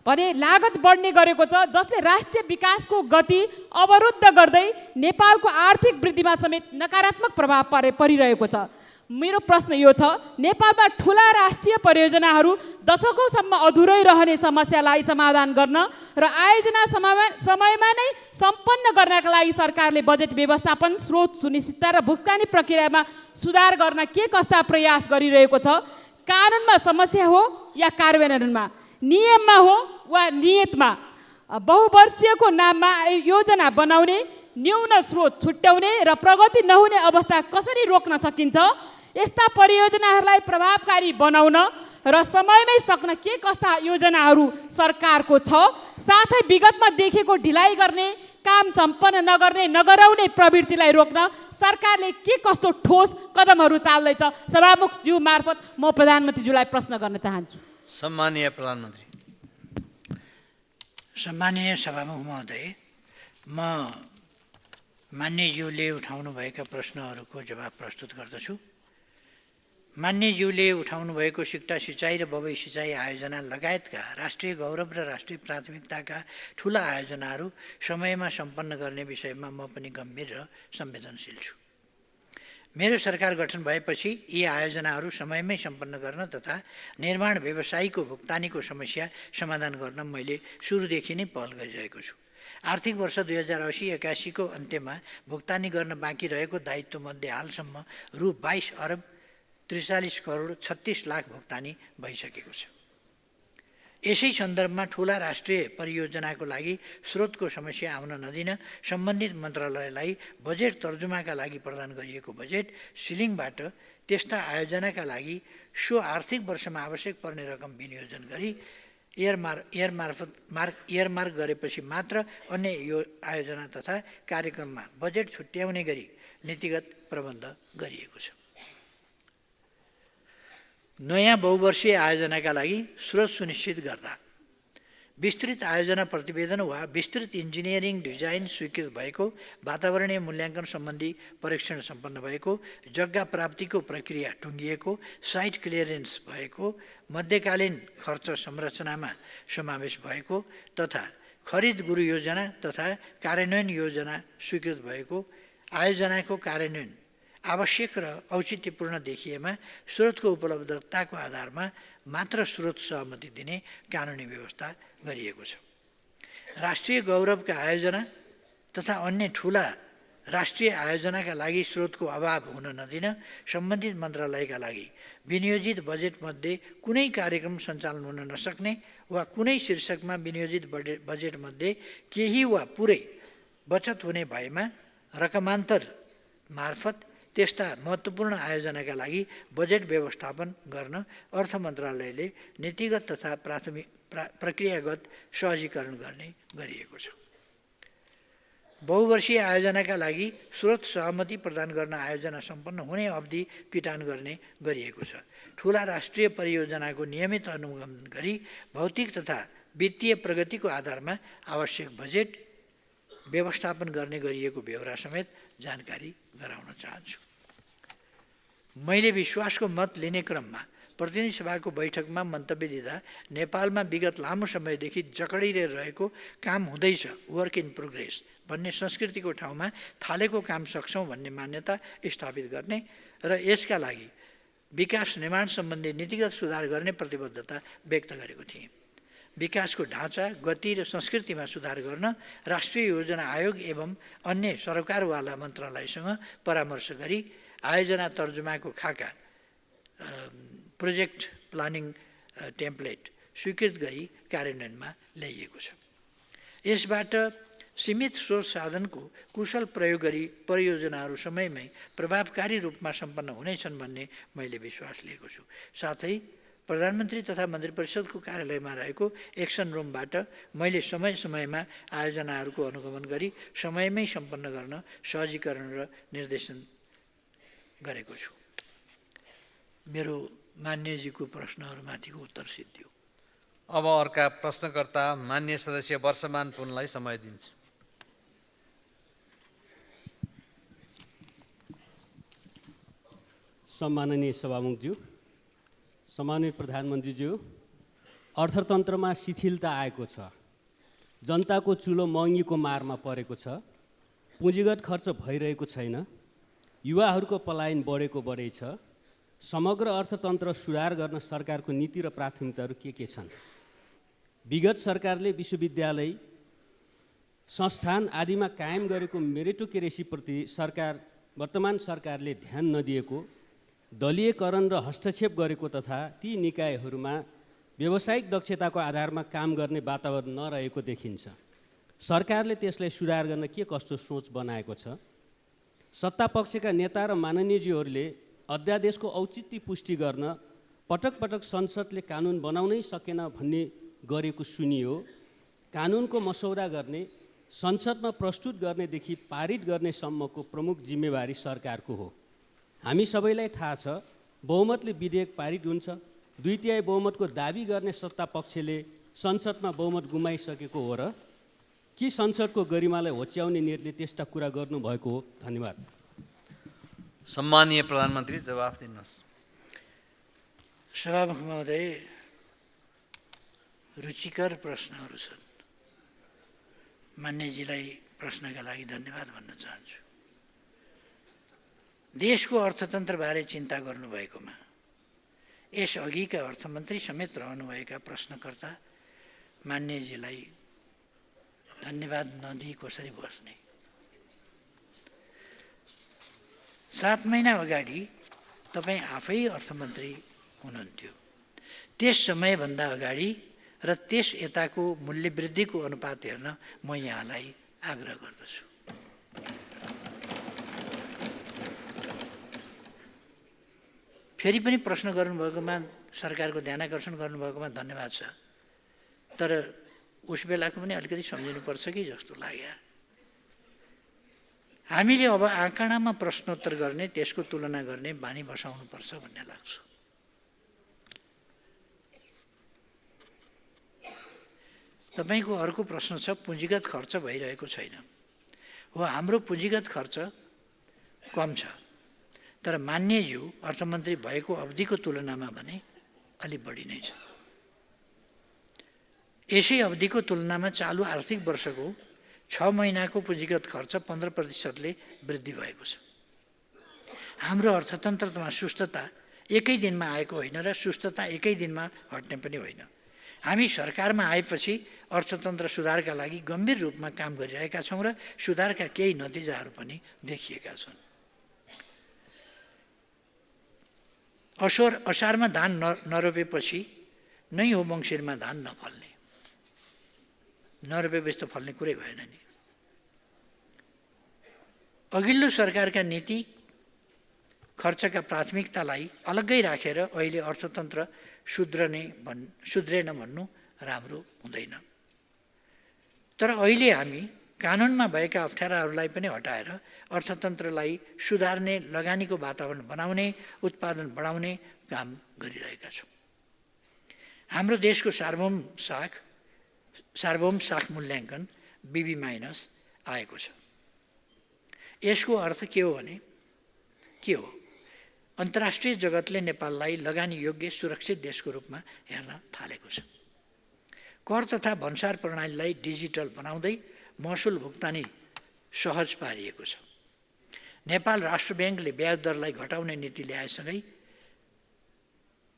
भने लागत बढ्ने गरेको छ, जसले राष्ट्रिय विकासको गति अवरुद्ध गर्दै नेपालको आर्थिक वृद्धिमा समेत नकारात्मक प्रभाव परिरहेको छ। मेरो प्रश्न यो छ, नेपालमा ठुला राष्ट्रिय परियोजनाहरू दशकौँसम्म अधुरै रहने समस्यालाई समाधान गर्न र आयोजना समयमा नै सम्पन्न गर्नका लागि सरकारले बजेट व्यवस्थापन, स्रोत सुनिश्चितता र भुक्तानी प्रक्रियामा सुधार गर्न के कस्ता प्रयास गरिरहेको छ? कानुनमा समस्या हो या कार्यान्वयनमा, नियममा हो वा नियतमा? बहुवर्षीयको नाममा योजना बनाउने, न्यून स्रोत छुट्याउने र प्रगति नहुने अवस्था कसरी रोक्न सकिन्छ? यस्ता परियोजनाहरूलाई प्रभावकारी बनाउन र समयमै सक्न के कस्ता योजनाहरू सरकारको छ? साथै विगतमा देखेको ढिलाइ गर्ने, काम सम्पन्न नगर्ने, नगराउने प्रवृत्तिलाई रोक्न सरकारले के कस्तो ठोस कदमहरू चाल्दैछ? सभामुखज्यू मार्फत म प्रधानमन्त्रीज्यूलाई प्रश्न गर्न चाहन्छु।
सम्मानीय प्रधानमन्त्री।
सम्मानीय सभामुख महोदय, म मान्यज्यूले उठाउनुभएका प्रश्नहरूको जवाब प्रस्तुत गर्दछु। मान्यज्यूले उठाउनुभएको सिक्टा सिँचाइ र बबई सिँचाइ आयोजना लगायतका राष्ट्रिय गौरव र राष्ट्रिय प्राथमिकताका ठुला आयोजनाहरू समयमा सम्पन्न गर्ने विषयमा म पनि गम्भीर र संवेदनशील छु। मेरो सरकार गठन भएपछि यी आयोजनाहरू समयमै सम्पन्न गर्न तथा निर्माण व्यवसायीको भुक्तानीको समस्या समाधान गर्न मैले सुरुदेखि नै पहल गरिरहेको छु। आर्थिक वर्ष 2080-81 को अन्त्यमा भुक्तानी गर्न बाँकी रहेको दायित्वमध्ये हालसम्म रु 22 अरब 43 करोड 36 लाख भुक्तानी भइसकेको छ। यसै सन्दर्भमा ठुला राष्ट्रिय परियोजनाको लागि स्रोतको समस्या आउन नदिन सम्बन्धित मन्त्रालयलाई बजेट तर्जुमाका लागि प्रदान गरिएको बजेट सिलिङबाट त्यस्ता आयोजनाका लागि सो आर्थिक वर्षमा आवश्यक पर्ने रकम विनियोजन गरी इयरमार्क गरेपछि मात्र अन्य यो आयोजना तथा कार्यक्रममा बजेट छुट्याउने गरी नीतिगत प्रबन्ध गरिएको छ। नयाँ बहुवर्षीय आयोजनाका लागि स्रोत सुनिश्चित गर्दा विस्तृत आयोजना प्रतिवेदन वा विस्तृत इन्जिनियरिङ डिजाइन स्वीकृत भएको, वातावरणीय मूल्याङ्कन सम्बन्धी परीक्षण सम्पन्न भएको, जग्गा प्राप्तिको प्रक्रिया टुङ्गिएको, साइट क्लियरेन्स भएको, मध्यकालीन खर्च संरचनामा समावेश भएको तथा खरिद गुरु योजना तथा कार्यान्वयन योजना स्वीकृत भएको आयोजनाको कार्यान्वयन आवश्यक र औचित्यपूर्ण देखिएमा स्रोतको उपलब्धताको आधारमा मात्र स्रोत सहमति दिने कानुनी व्यवस्था गरिएको छ। राष्ट्रिय गौरवका आयोजना तथा अन्य ठुला राष्ट्रिय आयोजनाका लागि स्रोतको अभाव हुन नदिन सम्बन्धित मन्त्रालयका लागि विनियोजित बजेटमध्ये कुनै कार्यक्रम सञ्चालन हुन नसक्ने वा कुनै शीर्षकमा विनियोजित बजेटमध्ये केही वा पुरै बचत हुने भएमा रकमान्तर मार्फत त्यस्ता महत्त्वपूर्ण आयोजनाका लागि बजेट व्यवस्थापन गर्न अर्थ मन्त्रालयले नीतिगत तथा प्रक्रियागत सहजीकरण गर्ने गरिएको छ। बहुवर्षीय आयोजनाका लागि स्रोत सहमति प्रदान गर्न आयोजना सम्पन्न हुने अवधि किटान गर्ने गरिएको छ। ठुला राष्ट्रिय परियोजनाको नियमित अनुगमन गरी भौतिक तथा वित्तीय प्रगतिको आधारमा आवश्यक बजेट व्यवस्थापन गर्ने गरिएको बेहोरा समेत जानकारी गराउन चाहन्छु। मैले विश्वासको मत लिने क्रममा प्रतिनिधि सभाको बैठकमा मन्तव्य दिँदा नेपालमा विगत लामो समयदेखि जकडिएर रहेको काम हुँदैछ, वर्क इन प्रोग्रेस भन्ने संस्कृतिको ठाउँमा थालेको काम सक्छौँ भन्ने मान्यता स्थापित गर्ने र यसका लागि विकास निर्माण सम्बन्धी नीतिगत सुधार गर्ने प्रतिबद्धता व्यक्त गरेको थिएँ। विकासको ढाँचा, गति र संस्कृतिमा सुधार गर्न राष्ट्रिय योजना आयोग एवं अन्य सरकारवाला मन्त्रालयसँग परामर्श गरी आयोजना तर्जुमाको खाका प्रोजेक्ट प्लानिङ टेम्प्लेट स्वीकृत गरी कार्यान्वयनमा ल्याइएको छ। यसबाट सीमित स्रोत साधनको कुशल प्रयोग गरी परियोजनाहरू समयमै प्रभावकारी रूपमा सम्पन्न हुनेछन् भन्ने मैले विश्वास लिएको छु। साथै प्रधानमन्त्री तथा मन्त्री परिषदको कार्यालयमा रहेको एक्सन रुमबाट मैले समय समयमा आयोजनाहरूको अनुगमन गरी समयमै सम्पन्न गर्न सहजीकरण र निर्देशन गरेको छु। मेरो मान्यजीको प्रश्नहरूमाथिको उत्तर सिद्धियो।
अब अर्का प्रश्नकर्ता मान्य सदस्य वर्षमान पुनलाई समय दिन्छु।
सम्माननीय सभामुखज्यू, सम्माननीय प्रधानमन्त्रीज्यू, अर्थतन्त्रमा शिथिलता आएको छ, जनताको चुलो महँगीको मारमा परेको छ, पुँजीगत खर्च भइरहेको छैन, युवाहरूको पलायन बढेको बढै छ, समग्र अर्थतन्त्र सुधार गर्न सरकारको नीति र प्राथमिकताहरू के छन्? विगत सरकारले विश्वविद्यालय, संस्थान आदिमा कायम गरेको मेरिटोक्रेसीप्रति वर्तमान सरकारले ध्यान नदिएको, दलीयकरण र हस्तक्षेप गरेको तथा ती निकायहरूमा व्यावसायिक दक्षताको आधारमा काम गर्ने वातावरण नरहेको देखिन्छ। सरकारले त्यसलाई सुधार गर्न के कस्तो सोच बनाएको छ? सत्तापक्षका नेता र माननीयज्यूहरूले अध्यादेशको औचित्य पुष्टि गर्न पटक पटक संसदले कानुन बनाउनै सकेन भन्ने गरेको सुनियो। कानुनको मसौदा गर्ने, संसदमा प्रस्तुत गर्नेदेखि पारित गर्ने सम्मको प्रमुख जिम्मेवारी सरकारको हो। हामी सबैलाई थाहा छ, बहुमतले विधेयक पारित हुन्छ, 2/3 बहुमतको दाबी गर्ने सत्ता पक्षले संसदमा बहुमत गुमाइसकेको हो र कि संसदको गरिमालाई होच्याउने नियतले त्यस्ता कुरा गर्नुभएको हो? धन्यवाद।
सम्मानीय प्रधानमन्त्री जवाफ दिनुहोस्।
सभामुख महोदय, रुचिकर प्रश्नहरू छन्। मान्यजीलाई प्रश्नका लागि धन्यवाद भन्न चाहन्छु। देशको अर्थतन्त्रबारे चिन्ता गर्नुभएकोमा यसअघिका अर्थमन्त्री समेत रहनुभएका प्रश्नकर्ता मान्यजीलाई धन्यवाद नदिई कसरी बस्ने। 7 महिना अगाडि तपाईँ आफै अर्थमन्त्री हुनुहुन्थ्यो। त्यस समयभन्दा अगाडि र त्यस यताको मूल्यवृद्धिको अनुपात हेर्न म यहाँलाई आग्रह गर्दछु। फेरि पनि प्रश्न गर्नुभएकोमा, सरकारको ध्यानाकर्षण गर्नुभएकोमा धन्यवाद छ। तर उस बेलाको पनि अलिकति सम्झिनुपर्छ कि जस्तो लाग्यो। हामीले अब आँकडामा प्रश्नोत्तर गर्ने, त्यसको तुलना गर्ने बानी बसाउनुपर्छ भन्ने लाग्छ। तपाईँको अर्को प्रश्न छ, पुँजीगत खर्च भइरहेको छैन। हो, हाम्रो पुँजीगत खर्च कम छ, तर मान्यज्यू अर्थमन्त्री भएको अवधिको तुलनामा भने अलि बढी नै छ। यसै अवधिको तुलनामा चालु आर्थिक वर्षको 6 महिनाको पुँजीगत खर्च 15%ले वृद्धि भएको छ। हाम्रो अर्थतन्त्रमा सुस्तता एकै दिनमा आएको होइन र सुस्तता एकै दिनमा हट्ने पनि होइन। हामी सरकारमा आएपछि अर्थतन्त्र सुधारका लागि गम्भीर रूपमा काम गरिरहेका छौँ र सुधारका केही नतिजाहरू पनि देखिएका छन्। असारमा धान नरोपेपछि नै हो मङ्सिरमा धान नफल्ने। नरोपेपछि त फल्ने कुरै भएन नि। अघिल्लो सरकारका नीति खर्चका प्राथमिकतालाई अलग्गै राखेर अहिले अर्थतन्त्र सुध्रेन भन्नु राम्रो हुँदैन। तर अहिले हामी कानुनमा भएका अप्ठ्याराहरूलाई पनि हटाएर अर्थतन्त्रलाई सुधार्ने, लगानीको वातावरण बनाउने, उत्पादन बढाउने काम गरिरहेका छौँ। हाम्रो देशको सार्वभौम साख मूल्याङ्कन BB- आएको छ। यसको अर्थ के हो भने के हो? अन्तर्राष्ट्रिय जगतले नेपाललाई लगानी योग्य सुरक्षित देशको रूपमा हेर्न थालेको छ। कर तथा भन्सार प्रणालीलाई डिजिटल बनाउँदै महसुल भुक्तानी सहज पारिएको छ। नेपाल राष्ट्र ब्याङ्कले ब्याज दरलाई घटाउने नीति ल्याएसँगै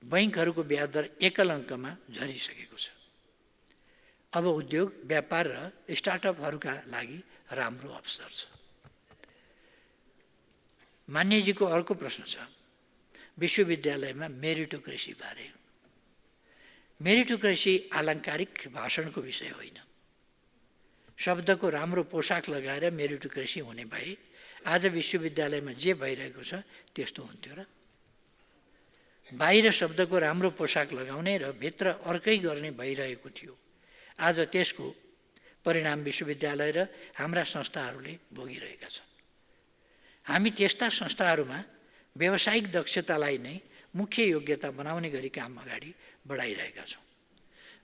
बैङ्कहरूको ब्याज दर एकल अङ्कमा झरिसकेको छ। अब उद्योग, व्यापार र स्टार्टअपहरूका लागि राम्रो अवसर छ। मान्यजीको अर्को प्रश्न छ विश्वविद्यालयमा मेरिटोक्रेसी बारे। मेरिटोक्रेसी आलङ्कारिक भाषणको विषय होइन। शब्दको राम्रो पोसाक लगाएर मेरिटोक्रेसी हुने भए आज विश्वविद्यालयमा जे भइरहेको छ त्यस्तो हुन्थ्यो र? बाहिर शब्दको राम्रो पोसाक लगाउने र भित्र अर्कै गर्ने भइरहेको थियो। आज त्यसको परिणाम विश्वविद्यालय र हाम्रा संस्थाहरूले भोगिरहेका छन्। हामी त्यस्ता संस्थाहरूमा व्यावसायिक दक्षतालाई नै मुख्य योग्यता बनाउने गरी काम अगाडि बढाइरहेका छौँ।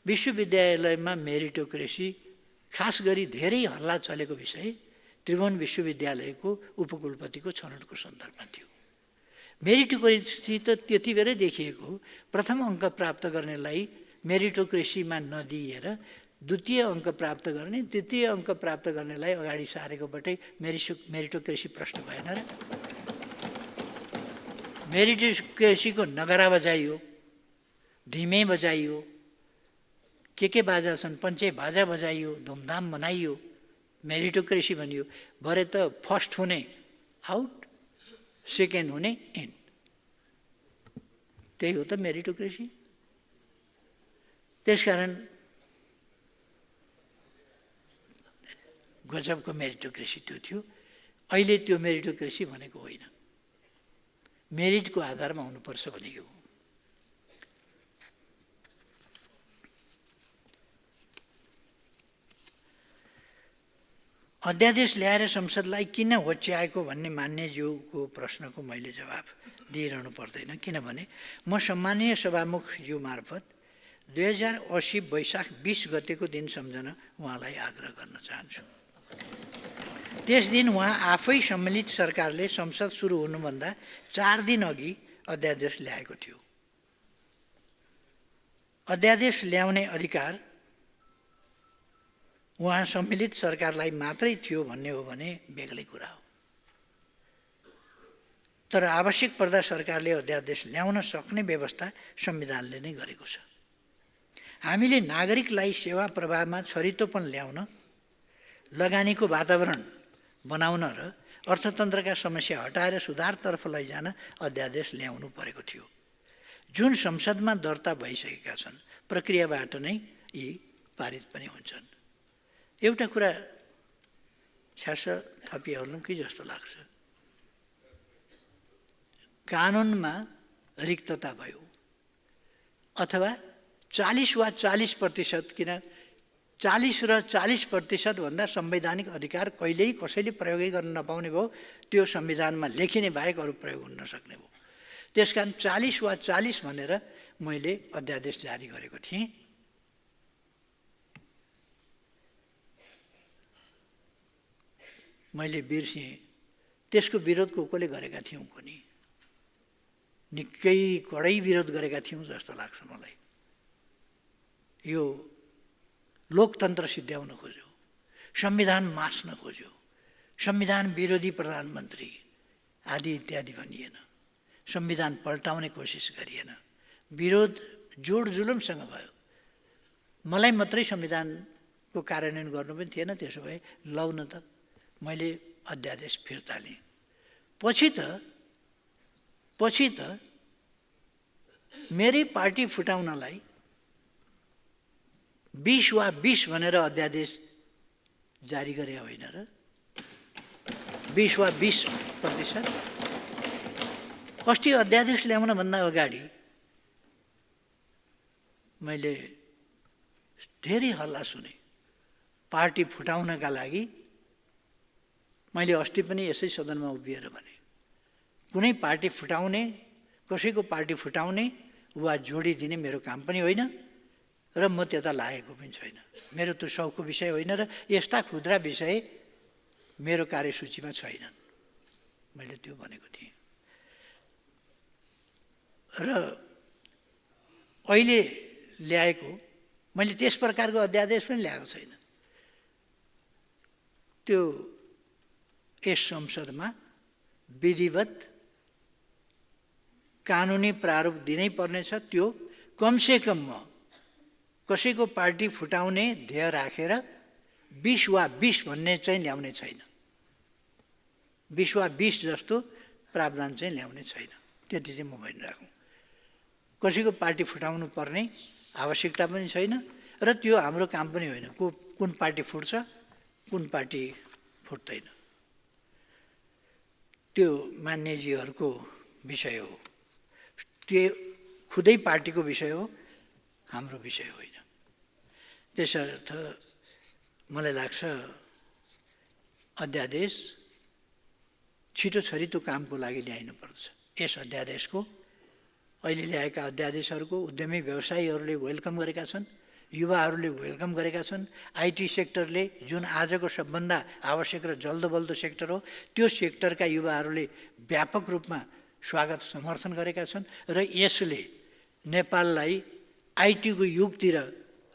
विश्वविद्यालयमा मेरिटोक्रेसी खास गरी धेरै हल्ला चलेको विषय त्रिभुवन विश्वविद्यालयको उपकुलपतिको छनौटको सन्दर्भमा थियो। मेरिटोक्रेसी त त्यति बेरै देखिएको हो। प्रथम अङ्क प्राप्त गर्नेलाई मेरिटोक्रेसीमा नदिएर द्वितीय अङ्क प्राप्त गर्ने, तृतीय अङ्क प्राप्त गर्नेलाई अगाडि सारेकोबाटै मेरिटोक्रेसी प्रश्न भएन र? मेरिटोक्रेसीको नगरा बजाइयो, धिमे बजाइयो, के बाजा छन् पञ्चे बाजा बजाइयो, धुमधाम मनाइयो, मेरिटोक्रेसी भनियो। भरे त फर्स्ट हुने आउट, सेकेन्ड हुने इन। त्यही हो त मेरिटोक्रेसी। त्यसकारण गजबको मेरिटोक्रेसी त्यो थियो। अहिले त्यो मेरिटोक्रेसी भनेको होइन, मेरिटको आधारमा हुनुपर्छ भनेको हो। अध्यादेश ल्याएर संसदलाई किन होच्याएको भन्ने मान्यज्यूको प्रश्नको मैले जवाब दिइरहनु पर्दैन, किनभने म सम्मानीय सभामुखज्यू मार्फत 2080 वैशाख 20 गतेको दिन सम्झन उहाँलाई आग्रह गर्न चाहन्छु। त्यस दिन उहाँ आफै सम्मिलित सरकारले संसद सुरु हुनुभन्दा 4 दिन अघि अध्यादेश ल्याएको थियो। अध्यादेश ल्याउने अधिकार उहाँ सम्मिलित सरकारलाई मात्रै थियो भन्ने हो भने बेग्लै कुरा हो। तर आवश्यक पर्दा सरकारले अध्यादेश ल्याउन सक्ने व्यवस्था संविधानले नै गरेको छ। हामीले नागरिकलाई सेवा प्रवाहमा छरितोपन ल्याउन, लगानीको वातावरण बनाउन र अर्थतन्त्रका समस्या हटाएर सुधारतर्फ लैजान अध्यादेश ल्याउनु परेको थियो, जुन संसदमा दर्ता भइसकेका छन्। प्रक्रियाबाट नै यी पारित पनि हुन्छन्। एउटा कुरा छ्यास थपिहाल्नु कि जस्तो लाग्छ, कानुनमा रिक्तता भयो अथवा 40 वा 40%, किन 40 र 40% भन्दा संवैधानिक अधिकार कहिल्यै कसैले प्रयोगै गर्न नपाउने भयो। त्यो संविधानमा लेखिने बाहेक अरू प्रयोग हुन नसक्ने भयो। त्यसकारण 40 वा 40 भनेर मैले अध्यादेश जारी गरेको थिएँ। मैले बिर्सेँ त्यसको विरोध कसले गरेका थियौँ पनि, निकै कडै विरोध गरेका थियौँ जस्तो लाग्छ मलाई। यो लोकतन्त्र सिद्ध्याउन खोज्यो, संविधान मास्न खोज्यो, संविधान विरोधी प्रधानमन्त्री आदि इत्यादि भनिएन, संविधान पल्टाउने कोसिस गरिएन, विरोध जोड जुलुमसँग भयो। मलाई मात्रै संविधानको कार्यान्वयन गर्नु पनि थिएन। त्यसो भए लौ न त, मैले अध्यादेश फिर्ता लिएँ। पछि त मेरै पार्टी फुटाउनलाई 20 वा 20 भनेर अध्यादेश जारी गरे होइन र? 20 वा 20%। अस्ति अध्यादेश ल्याउन भन्दा अगाडि मैले धेरै हल्ला सुने पार्टी फुटाउनका लागि। मैले अस्ति पनि यसै सदनमा उभिएर भने, कुनै पार्टी फुटाउने, कसैको पार्टी फुटाउने वा जोडिदिने मेरो काम पनि होइन र म त्यता लागेको पनि छैन। मेरो त्यो सौखको विषय होइन र यस्ता खुद्रा विषय मेरो कार्यसूचीमा छैनन्। मैले त्यो भनेको थिएँ। र अहिले ल्याएको मैले त्यस प्रकारको अध्यादेश पनि ल्याएको छैन। त्यो यस संसदमा विधिवत कानुनी प्रारूप दिनै पर्नेछ। त्यो कमसेकम म कसैको पार्टी फुटाउने ध्येय राखेर 20 वा 20 भन्ने चाहिँ ल्याउने छैन। 20 वा 20 जस्तो प्रावधान चाहिँ ल्याउने छैन। त्यति चाहिँ म भनिराखौँ। कसैको पार्टी फुटाउनु पर्ने आवश्यकता पनि छैन र त्यो हाम्रो काम पनि होइन। कुन पार्टी फुट्छ, कुन पार्टी फुट्दैन, त्यो मान्यजीहरूको विषय हो। त्यो खुदै पार्टीको विषय हो, हाम्रो विषय होइन। त्यसर्थ मलाई लाग्छ अध्यादेश छिटो छरितो कामको लागि ल्याइनु पर्छ। यस अध्यादेशको अहिले ल्याएका अध्यादेशहरूको उद्यमी व्यवसायीहरूले वेलकम गरेका छन्, युवाहरूले वेलकम गरेका छन्। आइटी सेक्टरले जुन आजको सबभन्दा आवश्यक र जल्दोबल्दो सेक्टर हो, त्यो सेक्टरका युवाहरूले व्यापक रूपमा स्वागत समर्थन गरेका छन् र यसले नेपाललाई आइटीको युगतिर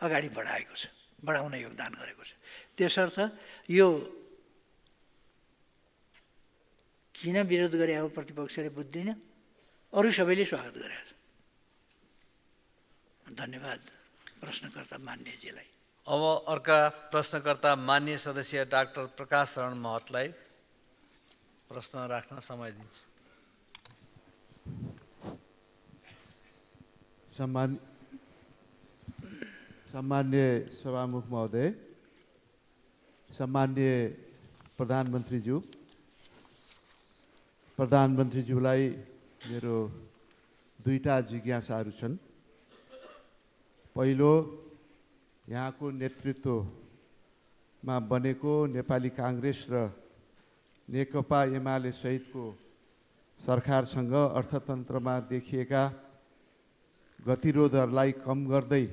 अगाडि बढाएको छ, बढाउन योगदान गरेको छ। त्यसर्थ यो किन विरोध गरे अब प्रतिपक्षले बुझ्दिनँ, अरू सबैले स्वागत गरेका छन्। धन्यवाद प्रश्नकर्ता मान्यजीलाई।
अब अर्का प्रश्नकर्ता मान्य सदस्य डाक्टर प्रकाश शरण महतलाई प्रश्न राख्न समय दिन्छु।
सम्मान्य सभामुख महोदय, सम्मान्य प्रधानमन्त्रीज्यूलाई मेरो दुईटा जिज्ञासाहरू छन्। पहिलो, यहाँको नेतृत्वमा बनेको नेपाली काङ्ग्रेस र नेकपा एमाले सहितको सरकारसँग अर्थतन्त्रमा देखिएका गतिरोधहरूलाई कम गर्दै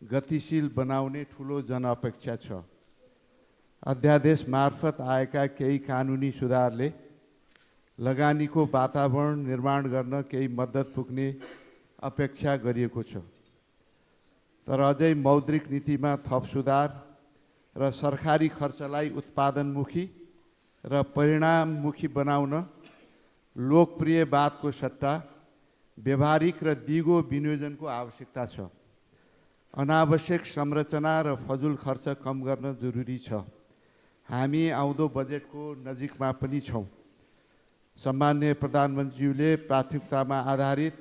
गतिशील बनाउने ठुलो जनअपेक्षा छ। अध्यादेश मार्फत आएका केही कानुनी सुधारले लगानीको वातावरण निर्माण गर्न केही मद्दत पुग्ने अपेक्षा गरिएको छ। तर अझै मौद्रिक नीतिमा थप सुधार र सरकारी खर्चलाई उत्पादनमुखी र परिणाममुखी बनाउन लोकप्रियवादको सट्टा व्यवहारिक र दिगो विनियोजनको आवश्यकता छ। अनावश्यक संरचना र फजुल खर्च कम गर्न जरुरी छ। हामी आउँदो बजेटको नजिकमा पनि छौँ। सम्मान्य प्रधानमन्त्रीज्यूले प्राथमिकतामा आधारित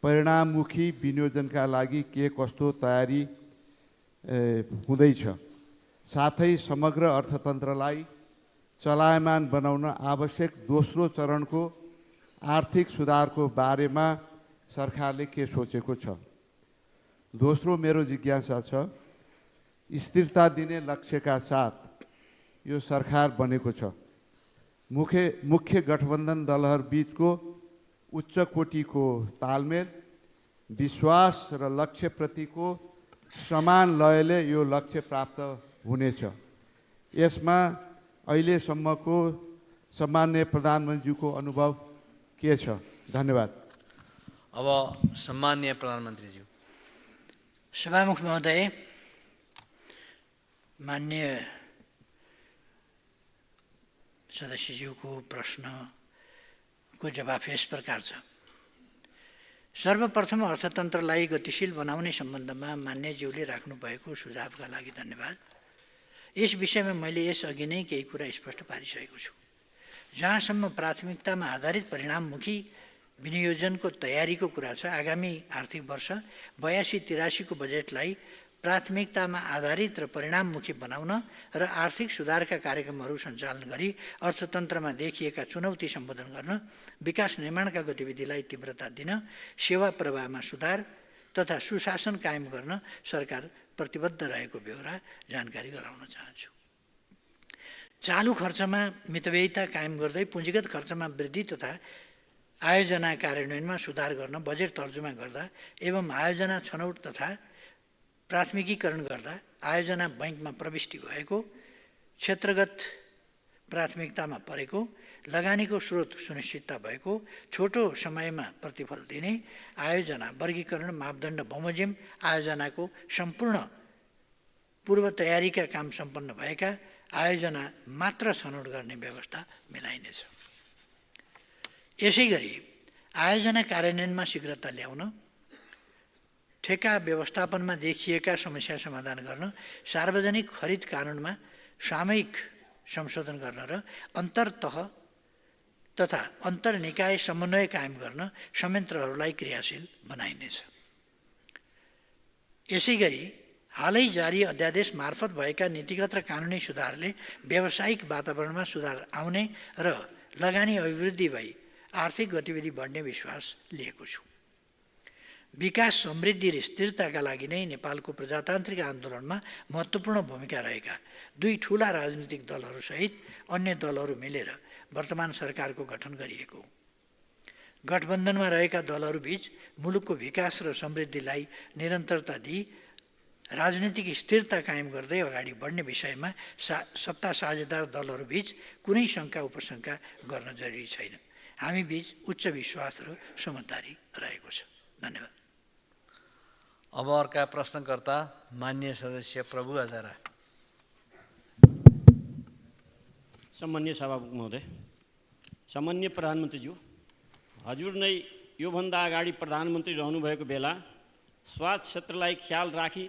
परिणाममुखी विनियोजनका लागि के कस्तो तयारी हुँदैछ, साथै समग्र अर्थतन्त्रलाई चलायमान बनाउन आवश्यक दोस्रो चरणको आर्थिक सुधारको बारेमा सरकारले के सोचेको छ। दोस्रो मेरो जिज्ञासा छ, स्थिरता दिने लक्ष्यका साथ यो सरकार बनेको छ। मुख्य गठबन्धन दलहरू बीचको उच्च कोटिको तालमेल, विश्वास र लक्ष्यप्रतिको समान लयले यो लक्ष्य प्राप्त हुनेछ। यसमा अहिलेसम्मको सम्मान्य प्रधानमन्त्रीको अनुभव के छ? धन्यवाद।
अब सम्मान्य प्रधानमन्त्रीज्यू।
सभामुख महोदय, मान्य सदस्यज्यूको प्रश्नको जवाफ यस प्रकार छ। सर्वप्रथम अर्थतन्त्रलाई गतिशील बनाउने सम्बन्धमा मान्यज्यूले राख्नुभएको सुझावका लागि धन्यवाद। यस विषयमा मैले यसअघि नै केही कुरा स्पष्ट पारिसकेको छु। जहाँसम्म प्राथमिकतामा आधारित परिणाममुखी विनियोजनको तयारीको कुरा छ, आगामी आर्थिक वर्ष 82-83 को बजेटलाई प्राथमिकतामा आधारित र परिणाममुखी बनाउन र आर्थिक सुधारका कार्यक्रमहरू सञ्चालन गरी अर्थतन्त्रमा देखिएका चुनौती सम्बोधन गर्न, विकास निर्माणका गतिविधिलाई तीव्रता दिन, सेवा प्रवाहमा सुधार तथा सुशासन कायम गर्न सरकार प्रतिबद्ध रहेको बेहोरा जानकारी गराउन चाहन्छु। चालु खर्चमा मितव्ययिता कायम गर्दै पुँजीगत खर्चमा वृद्धि तथा आयोजना कार्यान्वयनमा सुधार गर्न बजेट तर्जुमा गर्दा एवं आयोजना छनौट तथा प्राथमिकीकरण गर्दा आयोजना बैंकमा प्रविष्टि भएको, क्षेत्रगत प्राथमिकतामा परेको लगानीको स्रोत सुनिश्चितता भएको, छोटो समयमा प्रतिफल दिने, आयोजना, वर्गीकरण, मापदण्ड बमोजिम आयोजनाको सम्पूर्ण पूर्व तयारीका काम सम्पन्न भएका आयोजना मात्र छनौट गर्ने व्यवस्था मिलाइनेछ। यसै गरी आयोजना कार्यान्वयनमा शीघ्रता ल्याउन, ठेक्का व्यवस्थापनमा देखिएका समस्या समाधान गर्न, सार्वजनिक खरिद कानुनमा सामयिक संशोधन गर्न र अन्तर्तह तथा अन्तर्निकाय समन्वय कायम गर्न संयन्त्रहरूलाई क्रियाशील बनाइनेछ। यसै गरी हालै जारी अध्यादेश मार्फत भएका नीतिगत र कानुनी सुधारले व्यावसायिक वातावरणमा सुधार आउने र लगानी अभिवृद्धि भई आर्थिक गतिविधि बढ्ने विश्वास लिएको छु। विकास, समृद्धि र स्थिरताका लागि नै नेपालको प्रजातान्त्रिक आन्दोलनमा महत्त्वपूर्ण भूमिका रहेका दुई ठूला राजनीतिक दलहरूसहित अन्य दलहरू मिलेर वर्तमान सरकारको गठन गरिएको। गठबन्धनमा रहेका दलहरूबीच मुलुकको विकास र समृद्धिलाई निरन्तरता दिई राजनीतिक स्थिरता कायम गर्दै अगाडि बढ्ने विषयमा सत्ता साझेदार दलहरूबीच कुनै शङ्का उपशङ्का गर्न जरुरी छैन। हामीबीच उच्च विश्वास र समझदारी रहेको छ। धन्यवाद।
अब अर्का प्रश्नकर्ता माननीय सदस्य प्रभु हजारा।
सम्माननीय सभामुख महोदय, सम्माननीय प्रधानमन्त्रीज्यू, हजुर नै योभन्दा अगाडि प्रधानमन्त्री रहनुभएको बेला स्वास्थ्य क्षेत्रलाई ख्याल राखी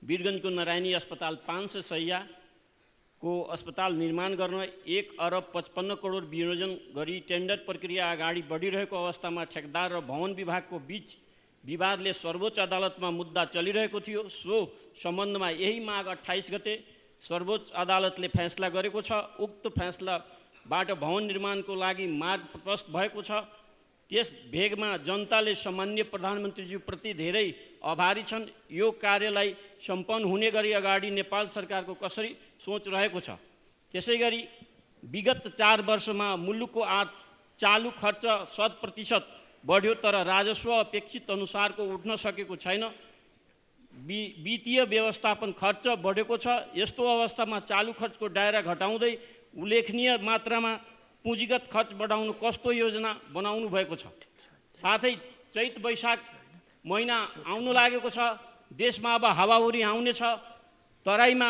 वीरगञ्जको नारायणी अस्पताल 500 शय्याको अस्पताल निर्माण गर्न 1 अरब 55 करोड विनियोजन गरी टेन्डर प्रक्रिया अगाडि बढिरहेको अवस्थामा ठेकदार र भवन विभागको बीच विवादले सर्वोच्च अदालतमा मुद्दा चलिरहेको थियो। सो सम्बन्धमा यही माघ 28 गते सर्वोच्च अदालतले फैसला गरेको छ। उक्त फैसलाबाट भवन निर्माणको लागि मार्ग प्रशस्त भएको छ। त्यस भेगमा जनताले सम्माननीय प्रधानमन्त्रीज्यूप्रति धेरै आभारी छन्। यो कार्यलाई सम्पन्न हुने गरी अगाडि नेपाल सरकारको कसरी सोच रहेको छ। त्यसै गरी विगत 4 वर्षमा मुलुकको चालु खर्च 100% बढ्यो, तर राजस्व अपेक्षित अनुसारको उठ्न सकेको छैन। वित्तीय व्यवस्थापन खर्च बढेको छ। यस्तो अवस्थामा चालु खर्चको दायरा घटाउँदै उल्लेखनीय मात्रामा पुँजीगत खर्च बढाउनु कस्तो योजना बनाउनु भएको छ? साथै चैत वैशाख महिना आउनु लागेको छ। देशमा अब हावाहुरी आउनेछ। तराईमा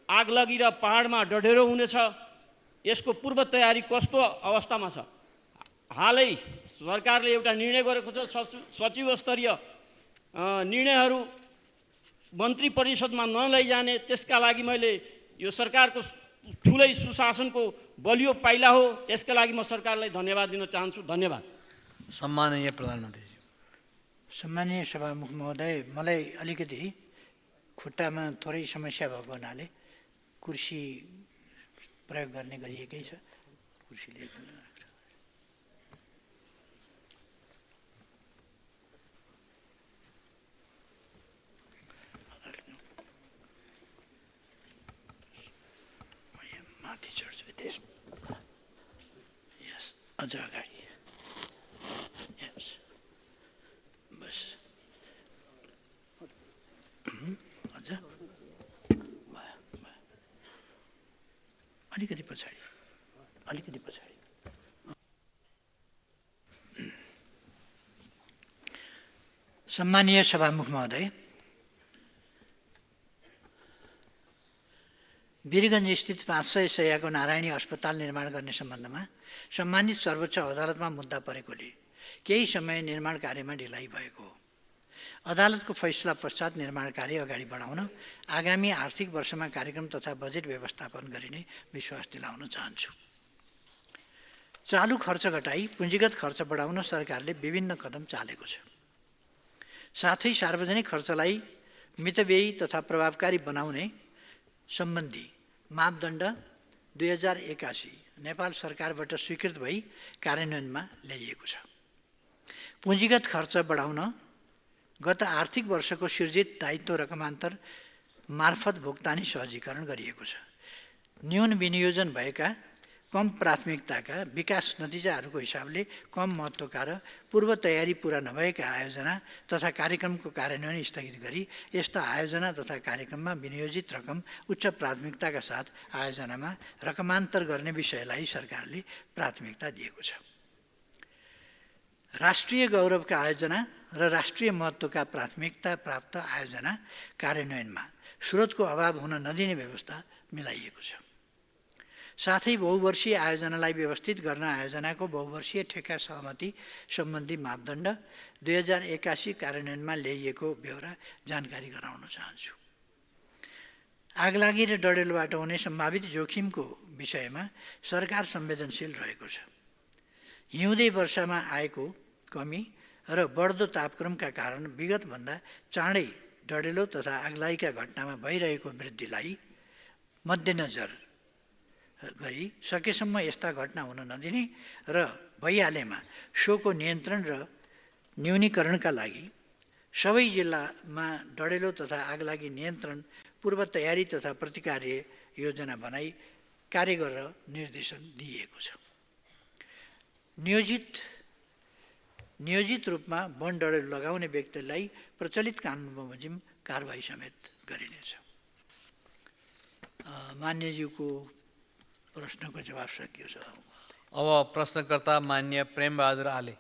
आगलगी र पहाडमा डढेरो हुनेछ। यसको पूर्व तयारी कस्तो अवस्थामा छ? हालै सरकारले एउटा निर्णय गरेको छ। सचिव स्तरीय निर्णयहरू मन्त्री परिषदमा नलैजाने। त्यसका लागि मैले यो सरकारको ठुलै सुशासनको बलियो पाइला हो। यसका लागि म सरकारलाई धन्यवाद दिन चाहन्छु। धन्यवाद।
सम्माननीय प्रधानमन्त्रीज्यू।
सम्माननीय सभामुख महोदय, मलाई अलिकति खुट्टामा थोरै समस्या भएको हुनाले कुर्सी प्रयोग गर्ने गरिएकै छ। कुर्सीले माथि चढ्छु। यस, अझ अगाडि। यस, बस अझ अलिकति पछाडि, अलिकति पछाडि। सम्मानीय सभामुख महोदय, वीरगञ्ज स्थित 500 शय्याको नारायणी अस्पताल निर्माण गर्ने सम्बन्धमा सम्मानित सर्वोच्च अदालतमा मुद्दा परेकोले केही समय निर्माण कार्यमा ढिलाइ भएको हो। अदालतको फैसला पश्चात निर्माण कार्य अगाडि बढाउन आगामी आर्थिक वर्षमा कार्यक्रम तथा बजेट व्यवस्थापन गरिने विश्वास दिलाउन चाहन्छु। चालु खर्च घटाई पुँजीगत खर्च बढाउन सरकारले विभिन्न कदम चालेको छ। साथै सार्वजनिक खर्चलाई मितव्ययी तथा प्रभावकारी बनाउने सम्बन्धी मापदण्ड 2081 नेपाल सरकारबाट स्वीकृत भई कार्यान्वयनमा ल्याइएको छ। पुँजीगत खर्च बढाउन गत आर्थिक वर्षको सृजित दायित्व रकमान्तर मार्फत भुक्तानी सहजीकरण गरिएको छ। न्यून विनियोजन भएका कम प्राथमिकताका विकास नतिजाहरूको हिसाबले कम महत्त्वका र पूर्व तयारी पुरा नभएका आयोजना तथा कार्यक्रमको कार्यान्वयन स्थगित गरी यस्ता आयोजना तथा कार्यक्रममा विनियोजित रकम उच्च प्राथमिकताका साथ आयोजनामा रकमान्तर गर्ने विषयलाई सरकारले प्राथमिकता दिएको छ। राष्ट्रिय गौरवका आयोजना र राष्ट्रिय महत्त्वका प्राथमिकता प्राप्त आयोजना कार्यान्वयनमा स्रोतको अभाव हुन नदिने व्यवस्था मिलाइएको छ। साथै बहुवर्षीय आयोजनालाई व्यवस्थित गर्न आयोजनाको बहुवर्षीय ठेक्का सहमति सम्बन्धी मापदण्ड 2081 कार्यान्वयनमा ल्याइएको बेहोरा जानकारी गराउन चाहन्छु। आगलागी र डडेलोबाट हुने सम्भावित जोखिमको विषयमा सरकार संवेदनशील रहेको छ। हिउँदे वर्षामा आएको कमी र बढ्दो तापक्रमका कारण विगतभन्दा चाँडै डडेलो तथा आगलागीका घटनामा भइरहेको वृद्धिलाई मध्यनजर गरी सकेसम्म यस्ता घटना हुन नदिने र भइहालेमा सोको नियन्त्रण र न्यूनीकरणका लागि सबै जिल्लामा डडेलो तथा आगलागी नियन्त्रण पूर्व तयारी तथा प्रतिकार्य योजना बनाई कार्य गरेर निर्देशन दिइएको छ। नियोजित रूपमा वन डडेलो लगाउने व्यक्तिलाई प्रचलित कानुन बमोजिम कारबाही समेत गरिनेछ। मान्यज्यूको प्रश्नको जवाब सकियो छ।
अब प्रश्नकर्ता मान्य प्रेमबहादुर आले।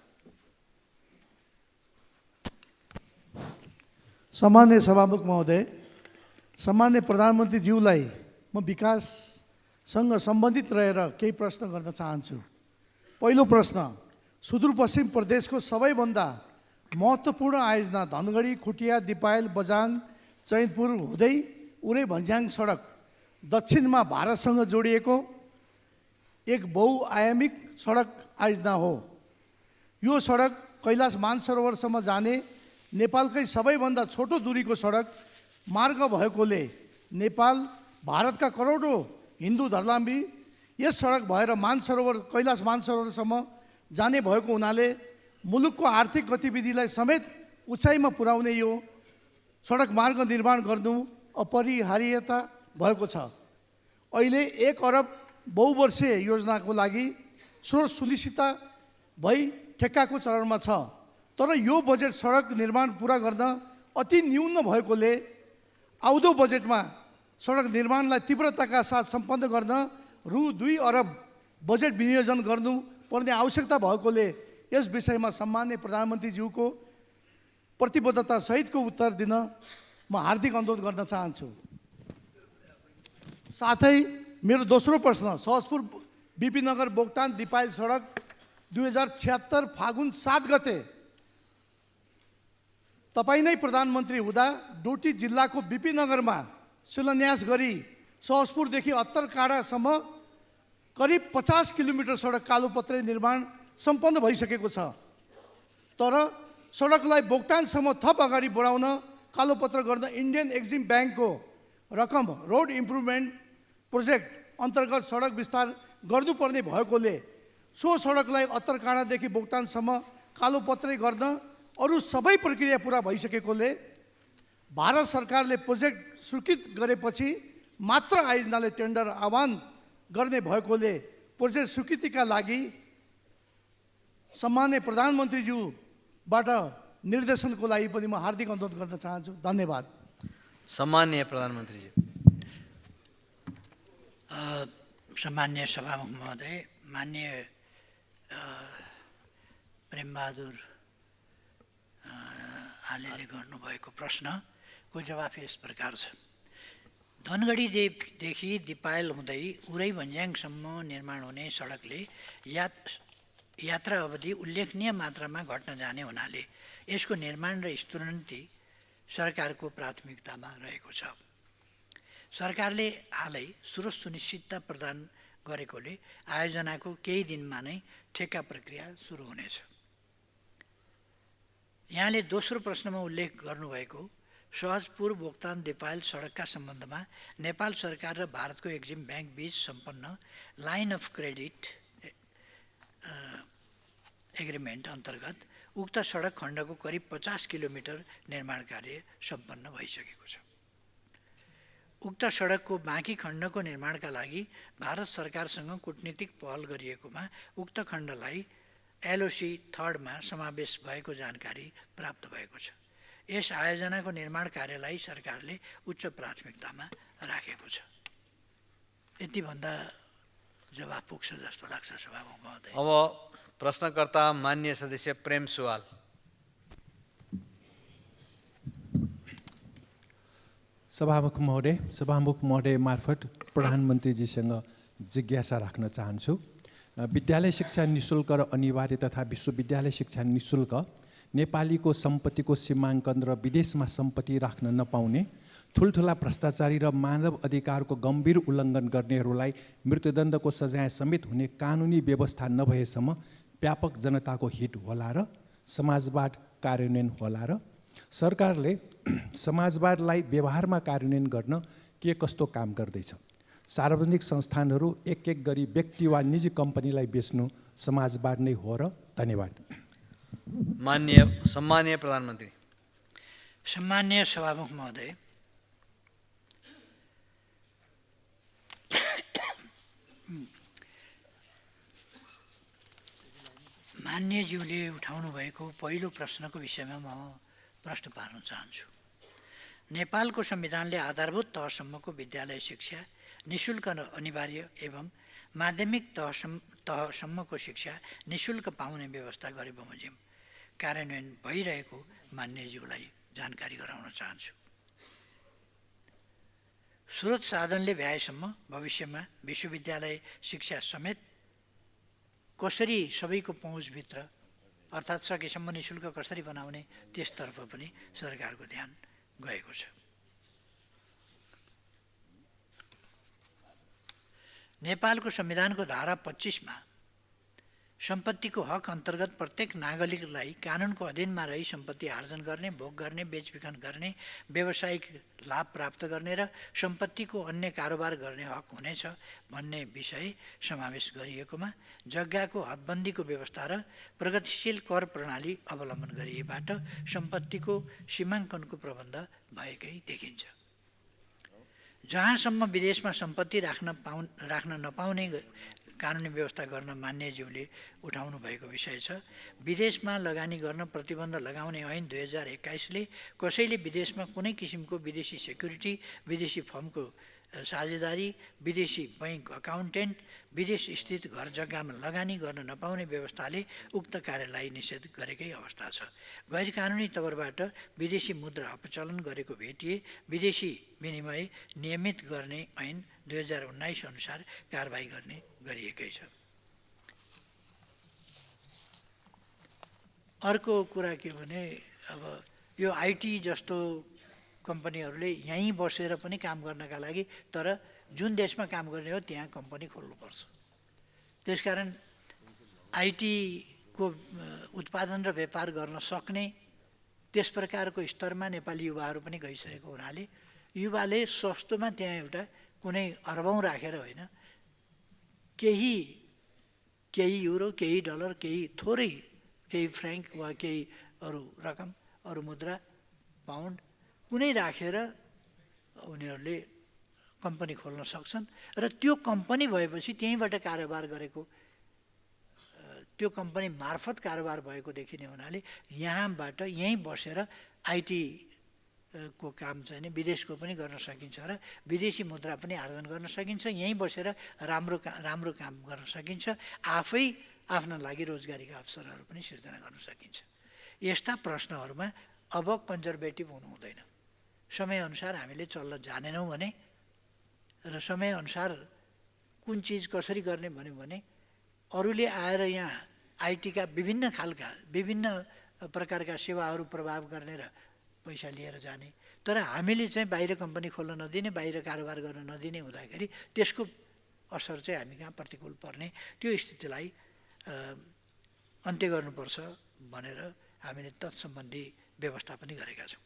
सम्मान्य सभामुख महोदय, सम्मान्य प्रधानमन्त्रीज्यूलाई म विकाससँग सम्बन्धित रहेर केही प्रश्न गर्न चाहन्छु। पहिलो प्रश्न, सुदूरपश्चिम प्रदेशको सबैभन्दा महत्त्वपूर्ण आयोजना धनगढी, खुटिया, दिपायल, बझाङ, चैनपुर हुँदै उरै भन्ज्याङ सडक दक्षिणमा भारतसँग जोडिएको एक बहुआयामिक सडक आयोजना हो। यो सडक कैलाश मानसरोवरसम्म जाने नेपालकै सबैभन्दा छोटो दूरीको सडक मार्ग भएकोले नेपाल भारतका करोडौँ हिन्दू धर्मावलम्बी यस सडक भएर कैलाश मानसरोवरसम्म जाने भएको हुनाले मुलुकको आर्थिक गतिविधिलाई समेत उचाइमा पुर्याउने यो सडक मार्ग निर्माण गर्नु अपरिहार्यता भएको छ। अहिले 1 अरब बहुवर्षीय योजनाको लागि स्रोत सुनिश्चित भई ठेक्काको चरणमा छ। तर यो बजेट सडक निर्माण पुरा गर्न अति न्यून भएकोले आउँदो बजेटमा सडक निर्माणलाई तीव्रताका साथ सम्पन्न गर्न रु 2 अरब बजेट विनियोजन गर्नुपर्ने आवश्यकता भएकोले यस विषयमा सम्मान्य प्रधानमन्त्रीज्यूको प्रतिबद्धता सहितको उत्तर दिन म हार्दिक अनुरोध गर्न चाहन्छु। साथै मेरो दोस्रो प्रश्न, सहजपुर बिपीनगर बोक्टान दिपायल सडक 2076 फागुन 7 गते तपाईँ नै प्रधानमन्त्री हुँदा डोटी जिल्लाको बिपीनगरमा शिलान्यास गरी सहजपुरदेखि अत्तरकाँडासम्म करिब 50 किलोमिटर सडक कालोपत्रे निर्माण सम्पन्न भइसकेको छ। तर सडकलाई बोक्टानसम्म थप अगाडि बढाउन कालोपत्र गर्न इन्डियन एक्जिम ब्याङ्कको रकम रोड इम्प्रुभमेन्ट प्रोजेक्ट अन्तर्गत सडक विस्तार गर्नुपर्ने भएकोले सो सडकलाई अत्तरकाँडादेखि बोक्टानसम्म कालोपत्रे गर्न अरू सबै प्रक्रिया पुरा भइसकेकोले भारत सरकारले प्रोजेक्ट स्वीकृत गरेपछि मात्र आयोजनाले टेन्डर आह्वान गर्ने भएकोले प्रोजेक्ट स्वीकृतिका लागि सम्मान्य प्रधानमन्त्रीज्यूबाट निर्देशनको लागि पनि म हार्दिक अनुरोध गर्न चाहन्छु। धन्यवाद।
सम्मान्य प्रधानमन्त्रीज्यू।
सम्मान्य सभामुख महोदय, मान्य प्रेमबहादुर आलेले गर्नुभएको प्रश्नको जवाफ यस प्रकार छ। धनगढीदेखि दिपायल हुँदै उरै भन्ज्याङसम्म निर्माण हुने सडकले यात्रा अवधि उल्लेखनीय मात्रामा घट्न जाने हुनाले यसको निर्माण र स्तरोन्नति सरकारको प्राथमिकतामा रहेको छ। सरकारले हालै स्रोत सुनिश्चितता प्रदान गरेकोले आयोजनाको केही दिनमा नै ठेक्का प्रक्रिया सुरु हुनेछ। यहाँले दोस्रो प्रश्नमा उल्लेख गर्नुभएको सहजपुर बोक्तान दिपायल सडकका सम्बन्धमा नेपाल सरकार र भारतको एक्जिम ब्याङ्क बीच सम्पन्न लाइन अफ क्रेडिट एग्रिमेन्ट अन्तर्गत उक्त सडक खण्डको करिब 50 किलोमिटर निर्माण कार्य सम्पन्न भइसकेको छ। उक्त सडकको बाँकी खण्डको निर्माणका लागि भारत सरकारसँग कूटनीतिक पहल गरिएकोमा उक्त खण्डलाई एलओसी 3 मा समावेश भएको जानकारी प्राप्त भएको छ। यस आयोजनाको निर्माण कार्यलाई सरकारले उच्च प्राथमिकतामा राखेको छ। यति भन्दा जवाफ पुग्छ जस्तो लाग्छ सभामुख महोदय।
अब प्रश्नकर्ता माननीय सदस्य प्रेम सुवाल।
सभामुख महोदय मार्फत प्रधानमन्त्रीजीसँग जिज्ञासा राख्न चाहन्छु। विद्यालय शिक्षा निशुल्क र अनिवार्य तथा विश्वविद्यालय शिक्षा निशुल्क नेपालीको सम्पत्तिको सीमाङ्कन र विदेशमा सम्पत्ति राख्न नपाउने, ठुल्ठुला भ्रष्टाचारी र मानव अधिकारको गम्भीर उल्लङ्घन गर्नेहरूलाई मृत्युदण्डको सजाय समेत हुने कानुनी व्यवस्था नभएसम्म व्यापक जनताको हित होला र समाजवाद कार्यान्वयन होला र सरकारले समाजवादलाई व्यवहारमा कार्यान्वयन गर्न के कस्तो काम गर्दैछ? सार्वजनिक संस्थानहरू एक गरी व्यक्ति वा निजी कम्पनीलाई बेच्नु समाजवाद नै हो र? धन्यवाद।
सम्मानीय प्रधानमन्त्री।
सम्मान्य सभामुख महोदय, मान्यज्यूले उठाउनु भएको पहिलो प्रश्नको विषयमा म प्रश्न पार्न चाहन्छु। नेपालको संविधानले आधारभूत तहसम्मको विद्यालय शिक्षा निशुल्क र अनिवार्य एवं माध्यमिक तहसम्मको शिक्षा निशुल्क पाउने व्यवस्था गरे बमोजिम कार्यान्वयन भइरहेको मान्यज्यूलाई जानकारी गराउन चाहन्छु। स्रोत साधनले भ्याएसम्म भविष्यमा विश्वविद्यालय शिक्षा समेत कसरी सबैको पहुँचभित्र अर्थात् सकेसम्म निशुल्क कसरी बनाउने त्यसतर्फ पनि सरकारको ध्यान गएको छ। नेपालको संविधानको धारा 25 मा सम्पत्तिको हक अन्तर्गत प्रत्येक नागरिकलाई कानुनको अधीनमा रही सम्पत्ति आर्जन गर्ने, भोग गर्ने, बेचबिखन गर्ने, व्यावसायिक लाभ प्राप्त गर्ने र सम्पत्तिको अन्य कारोबार गर्ने हक हुनेछ भन्ने विषय समावेश गरिएकोमा जग्गाको हदबन्दीको व्यवस्था र प्रगतिशील कर प्रणाली अवलम्बन गरिएबाट सम्पत्तिको सीमाङ्कनको प्रबन्ध भएकै देखिन्छ। जहाँसम्म विदेशमा सम्पत्ति राख्न नपाउने कानुनी व्यवस्था गर्न मान्यज्यूले उठाउनु भएको विषय छ। विदेशमा लगानी गर्न प्रतिबन्ध लगाउने ऐन 2021ले कसैले विदेशमा कुनै किसिमको विदेशी सेक्युरिटी, विदेशी फर्मको साझेदारी, विदेशी बैंक अकाउन्टेन्ट, विदेश स्थित घर जग्गामा लगानी गर्न नपाउने व्यवस्थाले उक्त कार्यलाई निषेध गरेकै अवस्था छ। गैर कानुनी तवरबाट विदेशी मुद्रा अपचलन गरेको भेटिए विदेशी विनिमय नियमित गर्ने ऐन 2019 अनुसार कारबाही गर्ने गरिएकै छ। अर्को कुरा के भने अब यो आइटी जस्तो कम्पनीहरूले यहीँ बसेर पनि काम गर्नका लागि तर जुन देशमा काम गर्ने हो त्यहाँ कम्पनी खोल्नुपर्छ। त्यसकारण आइटीको उत्पादन र व्यापार गर्न सक्ने त्यस प्रकारको स्तरमा नेपाली युवाहरू पनि गइसकेको हुनाले युवाले सस्तोमा त्यहाँ एउटा कुनै अरबौँ राखेर होइन, केही युरो, केही डलर, केही थोरै, केही फ्र्याङ्क वा केही अरू रकम, अरू मुद्रा, पाउन्ड कुनै राखेर उनीहरूले कम्पनी खोल्न सक्छन् र त्यो कम्पनी भएपछि त्यहीँबाट कारोबार गरेको, त्यो कम्पनी मार्फत कारोबार भएको देखिने हुनाले यहाँबाट यहीँ बसेर आइटी को काम चाहिँ नि विदेशको पनि गर्न सकिन्छ र विदेशी मुद्रा पनि आर्जन गर्न सकिन्छ। यहीँ बसेर राम्रो काम गर्न सकिन्छ। आफै आफ्ना लागि रोजगारीका अवसरहरू पनि सिर्जना गर्न सकिन्छ। यस्ता प्रश्नहरूमा अब कन्जर्भेटिभ हुनु हुँदैन। समयअनुसार हामीले चल्न जानेनौँ भने र समयअनुसार कुन चिज कसरी गर्ने भन्यो भने अरूले आएर यहाँ आइटीका विभिन्न प्रकारका सेवाहरू प्रभाव गर्ने र पैसा लिएर जाने, तर हामीले चाहिँ बाहिर कम्पनी खोल्न नदिने, बाहिर कारोबार गर्न नदिने हुँदाखेरि त्यसको असर चाहिँ हामी कहाँ प्रतिकूल पर्ने, त्यो स्थितिलाई अन्त्य गर्नुपर्छ भनेर हामीले तत्सम्बन्धी व्यवस्था पनि गरेका छौँ।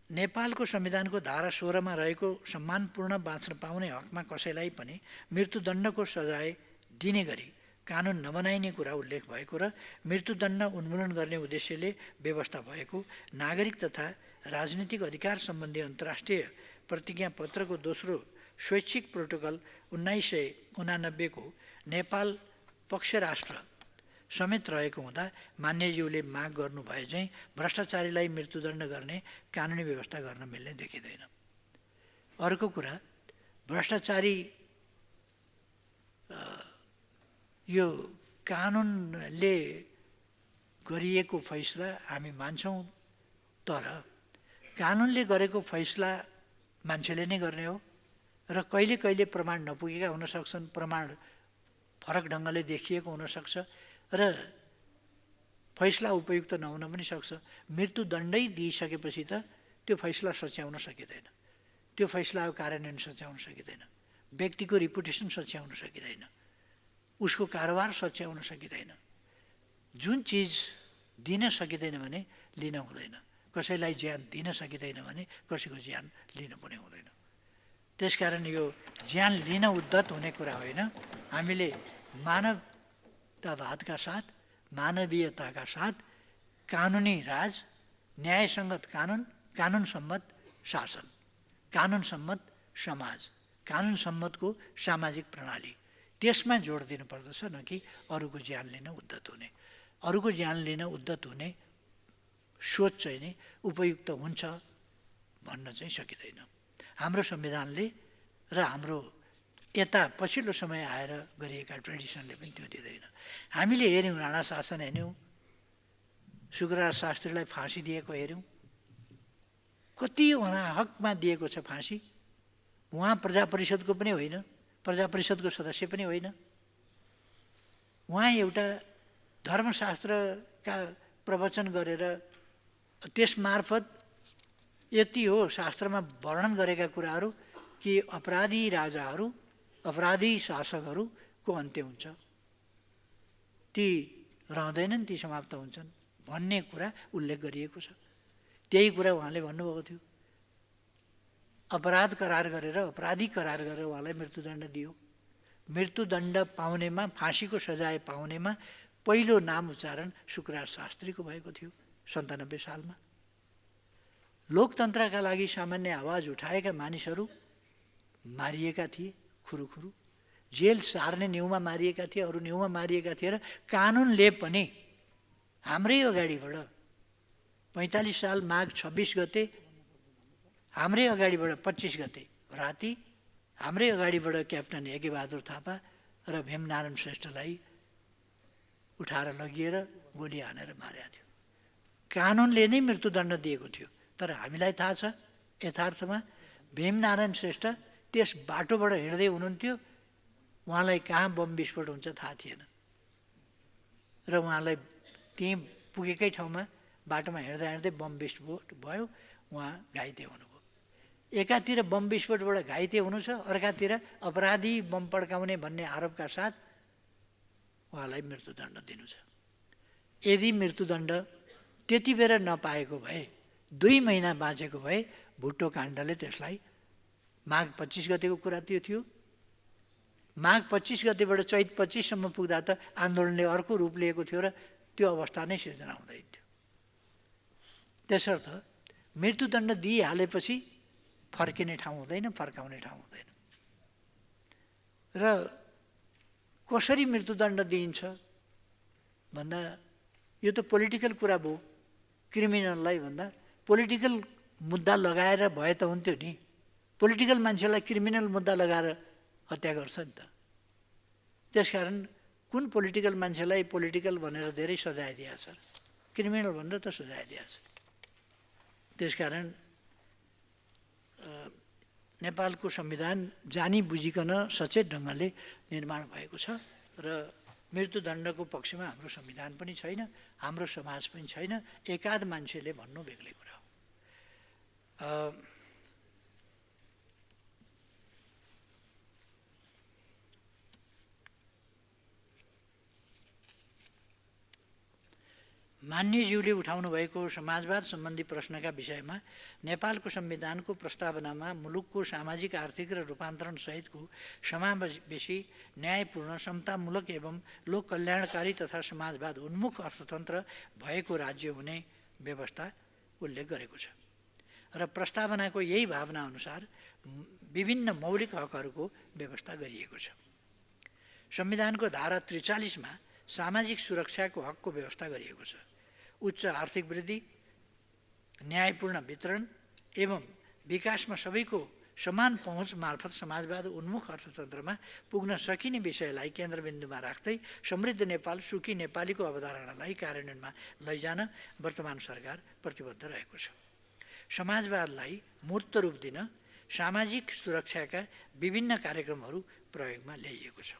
नेपालको संविधानको धारा 16 मा रहेको सम्मानपूर्ण बाँच्न पाउने हकमा कसैलाई पनि मृत्युदण्डको सजाय दिने गरी कानुन नबनाइने कुरा उल्लेख भएको र मृत्युदण्ड उन्मूलन गर्ने उद्देश्यले व्यवस्था भएको नागरिक तथा राजनीतिक अधिकार सम्बन्धी अन्तर्राष्ट्रिय प्रतिज्ञापत्रको दोस्रो स्वैच्छिक प्रोटोकल 1989 को नेपाल पक्ष राष्ट्र समेत रहेको हुँदा मान्यज्यूले माग गर्नु भए चाहिँ भ्रष्टाचारीलाई मृत्युदण्ड गर्ने कानुनी व्यवस्था गर्न मिल्ने देखिँदैन। अर्को कुरा, भ्रष्टाचारी यो कानुनले गरिएको फैसला हामी मान्छौँ, तर कानुनले गरेको फैसला मान्छेले नै गर्ने हो र कहिले कहिले प्रमाण नपुगेका हुन सक्छन्, प्रमाण फरक ढङ्गले देखिएको हुनसक्छ र फैसला उपयुक्त नहुन पनि सक्छ। मृत्युदण्डै दिइसकेपछि त त्यो फैसला सच्याउन सकिँदैन, त्यो फैसला कार्यान्वयन सच्याउन सकिँदैन, व्यक्तिको रिपुटेसन सच्याउन सकिँदैन, उसको कारोबार सच्याउन सकिँदैन। जुन चिज दिन सकिँदैन भने लिन हुँदैन, कसैलाई ज्यान दिन सकिँदैन भने कसैको ज्यान लिन पनि हुँदैन। त्यसकारण यो ज्यान लिन उद्धत हुने कुरा होइन। हामीले मानवतावादका साथ, मानवीयताका साथ कानुनी राज, न्यायसङ्गत कानुन, कानुन सम्मत शासन, कानुन सम्मत समाज, कानुन सम्मतको सामाजिक प्रणाली, त्यसमा जोड दिनुपर्दछ, न कि अरूको ज्यान लिन उद्धत हुने। अरूको ज्यान लिन उद्धत हुने सोच चाहिँ नि उपयुक्त हुन्छ भन्न चाहिँ सकिँदैन। हाम्रो संविधानले र हाम्रो यता पछिल्लो समय आएर गरिएका ट्रेडिसनले पनि त्यो दिँदैन। हामीले हेऱ्यौँ, राणा शासन हेऱ्यौँ, शुक्रराज शास्त्रीलाई फाँसी दिएको हेऱ्यौँ, कति अनाहकमा दिएको छ फाँसी। उहाँ प्रजा परिषदको पनि होइन, प्रजा परिषदको सदस्य पनि होइन, उहाँ एउटा धर्मशास्त्रका प्रवचन गरेर त्यसमार्फत यति हो शास्त्रमा वर्णन गरेका कुराहरू कि अपराधी राजाहरू, अपराधी शासकहरूको अन्त्य हुन्छ, ती रहँदैनन्, ती समाप्त हुन्छन् भन्ने कुरा उल्लेख गरिएको छ। त्यही कुरा उहाँले भन्नुभएको थियो। अपराध करार गरेर, अपराधी करार गरेर उहाँलाई मृत्युदण्ड दियो। मृत्युदण्ड पाउनेमा, फाँसीको सजाय पाउनेमा पहिलो नाम उच्चारण शुक्रराज शास्त्रीको भएको थियो 97 सालमा। लोकतन्त्रका लागि सामान्य आवाज उठाएका मानिसहरू मारिएका थिए, खुरुखुरु जेल सार्ने न्युमा मारिएका थिए, अरू न्युमा मारिएका थिए र कानुनले पनि हाम्रै अगाडिबाट 45 साल माघ 26 गते, हाम्रै अगाडिबाट 25 गते राति हाम्रै अगाडिबाट क्याप्टन यज्ञबहादुर थापा र भीमनारायण श्रेष्ठलाई उठाएर लगिएर गोली हानेर मारेको थियो। कानुनले नै मृत्युदण्ड दिएको थियो, तर हामीलाई थाहा छ यथार्थमा भीमनारायण श्रेष्ठ त्यस बाटोबाट हिँड्दै हुनुहुन्थ्यो, उहाँलाई कहाँ बम विस्फोट हुन्छ थाहा थिएन र उहाँलाई त्यहीँ पुगेकै ठाउँमा बाटोमा हिँड्दा हिँड्दै बम विस्फोट भयो, उहाँ घाइते हुनुभयो। एकातिर बम विस्फोटबाट घाइते हुनु छ, अर्कातिर अपराधी बम पड्काउने भन्ने आरोपका साथ उहाँलाई मृत्युदण्ड दिनु छ। यदि मृत्युदण्ड त्यति बेर नपाएको भए, 2 महिना बाँचेको भए भुट्टो काण्डले त्यसलाई माघ 25 गतेको कुरा त्यो थियो, माघ 25 गतेबाट चैत 25 सम्म पुग्दा त आन्दोलनले अर्को रूप लिएको थियो र त्यो अवस्था नै सिर्जना हुँदैन थियो। त्यसर्थ मृत्युदण्ड दिइहालेपछि फर्किने ठाउँ हुँदैन, फर्काउने ठाउँ हुँदैन। र कसरी मृत्युदण्ड दिइन्छ भन्दा यो त पोलिटिकल कुरा भयो। क्रिमिनललाई भन्दा पोलिटिकल मुद्दा लगाएर भए त हुन्थ्यो नि, पोलिटिकल मान्छेलाई क्रिमिनल मुद्दा लगाएर हत्या गर्छ नि त। त्यसकारण कुन पोलिटिकल मान्छेलाई पोलिटिकल भनेर धेरै सजाय दिएको छ, क्रिमिनल भनेर त सजाय दिएको छ। त्यसकारण नेपालको संविधान जानी बुझिकन सचेत ढङ्गले निर्माण भएको छ र मृत्युदण्डको पक्षमा हाम्रो संविधान पनि छैन, हाम्रो समाज पनि छैन। एकाध मान्छेले भन्नु बेग्लै कुरा हो। मान्यज्यूले उठाउनु भएको समाजवाद सम्बन्धी प्रश्नका विषयमा नेपालको संविधानको प्रस्तावनामा मुलुकको सामाजिक आर्थिक र रूपान्तरण सहितको समावेशी न्यायपूर्ण समतामूलक एवं लोक कल्याणकारी तथा समाजवाद उन्मुख अर्थतन्त्र भएको राज्य हुने व्यवस्था उल्लेख गरेको छ र प्रस्तावनाको यही भावना अनुसार विभिन्न मौलिक हकहरूको व्यवस्था गरिएको छ। संविधानको धारा 43 मा सामाजिक सुरक्षाको हकको व्यवस्था गरिएको छ। उच्च आर्थिक वृद्धि, न्यायपूर्ण वितरण एवं विकासमा सबैको समान पहुँच मार्फत समाजवाद उन्मुख अर्थतन्त्रमा पुग्न सकिने विषयलाई केन्द्रबिन्दुमा राख्दै समृद्ध नेपाल सुखी नेपालीको अवधारणालाई कार्यान्वयनमा लैजान वर्तमान सरकार प्रतिबद्ध रहेको छ। समाजवादलाई मूर्त रूप दिन सामाजिक सुरक्षाका विभिन्न कार्यक्रमहरू प्रयोगमा ल्याइएको छ।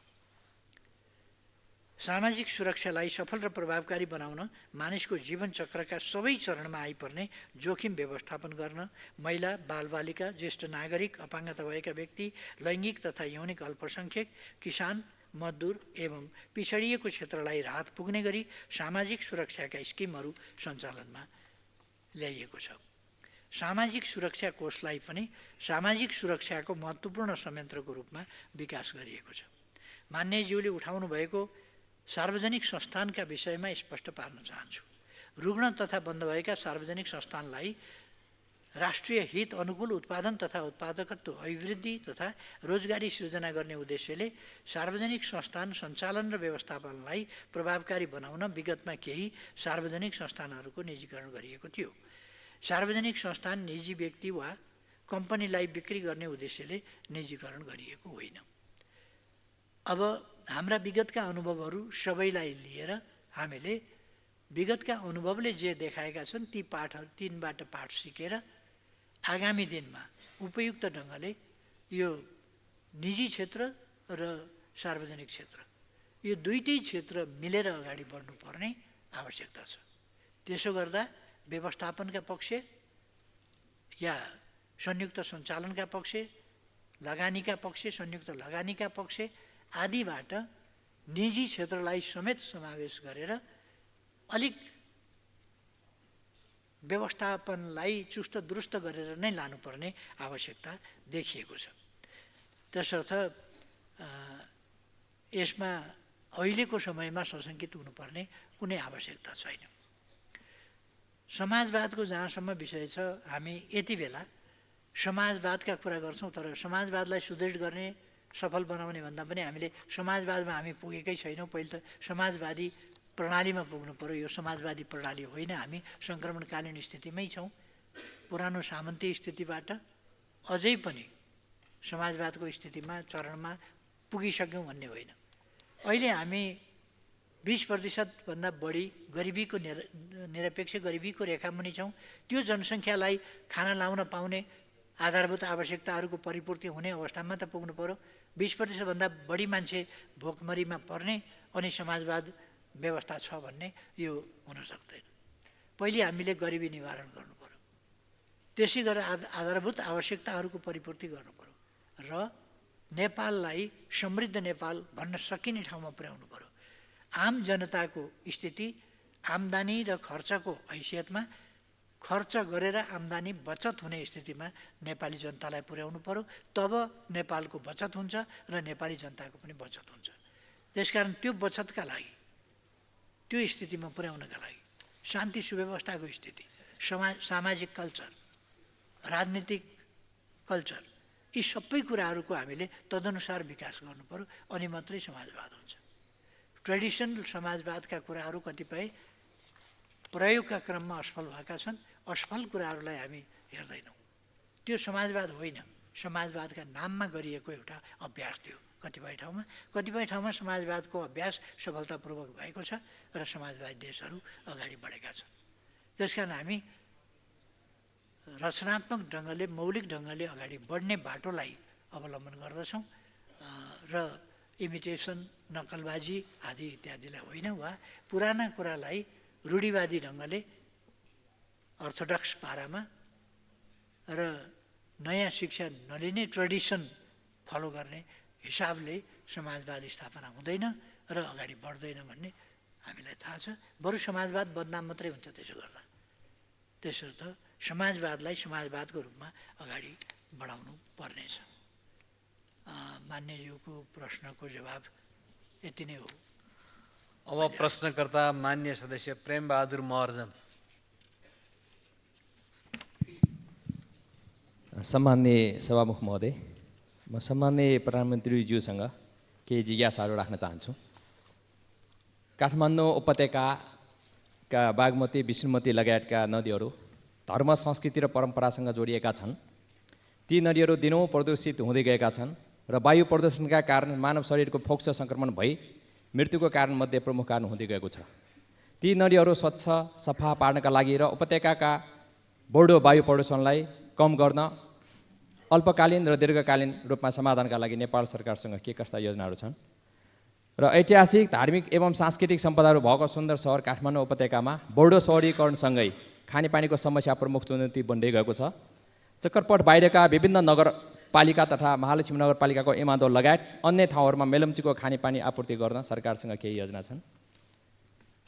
सामाजिक सुरक्षालाई सफल र प्रभावकारी बनाउन मानिसको जीवन चक्रका सबै चरणमा आइपर्ने जोखिम व्यवस्थापन गर्न महिला, बालबालिका, ज्येष्ठ नागरिक, अपाङ्गता भएका व्यक्ति, लैङ्गिक तथा यौनिक अल्पसङ्ख्यक, किसान, मजदुर एवं पिछडिएको क्षेत्रलाई राहत पुग्ने गरी सामाजिक सुरक्षाका स्किमहरू सञ्चालनमा ल्याइएको छ। सामाजिक सुरक्षा कोषलाई पनि सामाजिक सुरक्षाको महत्त्वपूर्ण संयन्त्रको रूपमा विकास गरिएको छ। मान्यज्यूले उठाउनु भएको सार्वजनिक संस्थानका विषयमा स्पष्ट पार्न चाहन्छु। रुग्ण तथा बन्द भएका सार्वजनिक संस्थानलाई राष्ट्रिय हित अनुकूल उत्पादन तथा उत्पादकत्व अभिवृद्धि तथा रोजगारी सृजना गर्ने उद्देश्यले सार्वजनिक संस्थान सञ्चालन र व्यवस्थापनलाई प्रभावकारी बनाउन विगतमा केही सार्वजनिक संस्थानहरूको निजीकरण गरिएको थियो। सार्वजनिक संस्थान निजी व्यक्ति वा कम्पनीलाई बिक्री गर्ने उद्देश्यले निजीकरण गरिएको होइन। अब हाम्रा विगतका अनुभवहरू सबैलाई लिएर हामीले विगतका अनुभवले जे देखाएका छन् ती पाठहरू तीनबाट पाठ सिकेर आगामी दिनमा उपयुक्त ढङ्गले यो निजी क्षेत्र र सार्वजनिक क्षेत्र यो दुईटै क्षेत्र मिलेर अगाडि बढ्नुपर्ने आवश्यकता छ। त्यसो गर्दा व्यवस्थापनका पक्ष या संयुक्त सञ्चालनका पक्ष, लगानीका पक्ष, संयुक्त लगानीका पक्ष आदिबाट निजी क्षेत्रलाई समेत समावेश गरेर अलिक व्यवस्थापनलाई चुस्त दुरुस्त गरेर नै लानुपर्ने आवश्यकता देखिएको छ। त्यसर्थ यसमा अहिलेको समयमा सशङ्कित हुनुपर्ने कुनै आवश्यकता छैन। समाजवादको जहाँसम्म विषय छ, हामी यति बेला समाजवादका कुरा गर्छौँ, तर समाजवादलाई सुदृढ गर्ने सफल बनाउने भन्दा पनि हामीले समाजवादमा हामी पुगेकै छैनौँ। पहिले त समाजवादी प्रणालीमा पुग्नु पर्यो। यो समाजवादी प्रणाली होइन, हामी सङ्क्रमणकालीन स्थितिमै छौँ। पुरानो सामन्ती स्थितिबाट अझै पनि समाजवादको स्थितिमा चरणमा पुगिसक्यौँ भन्ने होइन। अहिले हामी 20% बढी गरिबीको निरपेक्ष गरिबीको रेखामुनि छौँ। त्यो जनसङ्ख्यालाई खाना लाउन पाउने आधारभूत आवश्यकताहरूको परिपूर्ति हुने अवस्थामा त पुग्नु पर्यो। 20% बढी मान्छे भोकमरीमा पर्ने अनि समाजवाद व्यवस्था छ भन्ने यो हुन सक्दैन। पहिले हामीले गरिबी निवारण गर्नु पर्यो, त्यसै गरेर आधारभूत आवश्यकताहरूको परिपूर्ति गर्नु पर्यो र नेपाललाई समृद्ध नेपाल भन्न सकिने ठाउँमा पुर्याउनु पर्यो। आम जनताको स्थिति आम्दानी र खर्चको हैसियतमा खर्च गरेर आम्दानी बचत हुने स्थितिमा नेपाली जनतालाई पुर्याउनु पर्यो। तब नेपालको बचत हुन्छ र नेपाली जनताको पनि बचत हुन्छ। त्यसकारण त्यो बचतका लागि, त्यो स्थितिमा पुर्याउनका लागि शान्ति सुव्यवस्थाको स्थिति, सामाजिक कल्चर, राजनीतिक कल्चर, यी सबै कुराहरूको हामीले तदनुसार विकास गर्नु पर्यो। अनि मात्रै समाजवाद हुन्छ। ट्रेडिसनल समाजवादका कुराहरू कतिपय प्रयोगका क्रममा असफल भएका छन्। असफल कुराहरूलाई हामी हेर्दैनौँ। त्यो समाजवाद होइन, समाजवादका नाममा गरिएको एउटा अभ्यास थियो कतिपय ठाउँमा समाजवादको अभ्यास सफलतापूर्वक भएको छ र समाजवादी देशहरू अगाडि बढेका छन्। त्यसकारण हामी रचनात्मक ढङ्गले, मौलिक ढङ्गले अगाडि बढ्ने बाटोलाई अवलम्बन गर्दछौँ र इमिटेसन, नक्कलबाजी आदि इत्यादिलाई होइन, वा पुराना कुरालाई रूढिवादी ढङ्गले अर्थोडक्स पारामा र नयाँ शिक्षा नलिने ट्रेडिसन फलो गर्ने हिसाबले समाजवाद स्थापना हुँदैन र अगाडि बढ्दैन भन्ने हामीलाई थाहा भएको छ। बरु समाजवाद बदनाम मात्रै हुन्छ त्यसो गर्दा। त्यसर्थ समाजवादलाई समाजवादको रूपमा अगाडि बढाउनु पर्नेछ। मान्यज्यूको प्रश्नको जवाब यति नै हो।
अब प्रश्नकर्ता मान्य सदस्य प्रेमबहादुर महर्जन।
सम्माननीय सभामुख महोदय, म सम्माननीय प्रधानमन्त्रीज्यूसँग केही जिज्ञासाहरू राख्न चाहन्छु। काठमाडौँ उपत्यकाका बागमती, विष्णुमती लगायतका नदीहरू धर्म, संस्कृति र परम्परासँग जोडिएका छन्। ती नदीहरू दिनौँ प्रदूषित हुँदै गएका छन् र वायु प्रदूषणका कारण मानव शरीरको फोक्सो सङ्क्रमण भई मृत्युको कारणमध्ये प्रमुख कारण हुँदै गएको छ। ती नदीहरू स्वच्छ सफा पार्नका लागि र उपत्यकाका बढ्दो वायु प्रदूषणलाई कम गर्न अल्पकालीन र दीर्घकालीन रूपमा समाधानका लागि नेपाल सरकारसँग के कस्ता योजनाहरू छन्? र ऐतिहासिक, धार्मिक एवं सांस्कृतिक सम्पदाहरू भएको सुन्दर सहर काठमाडौँ उपत्यकामा बढ्दो सहरीकरणसँगै खानेपानीको समस्या प्रमुख चुनौती बन्दै गएको छ। चक्करपट बाहिरका विभिन्न नगरपालिका तथा महालक्ष्मी नगरपालिकाको इमादोल लगायत अन्य ठाउँहरूमा मेलम्चीको खानेपानी आपूर्ति गर्न सरकारसँग केही योजना छन्?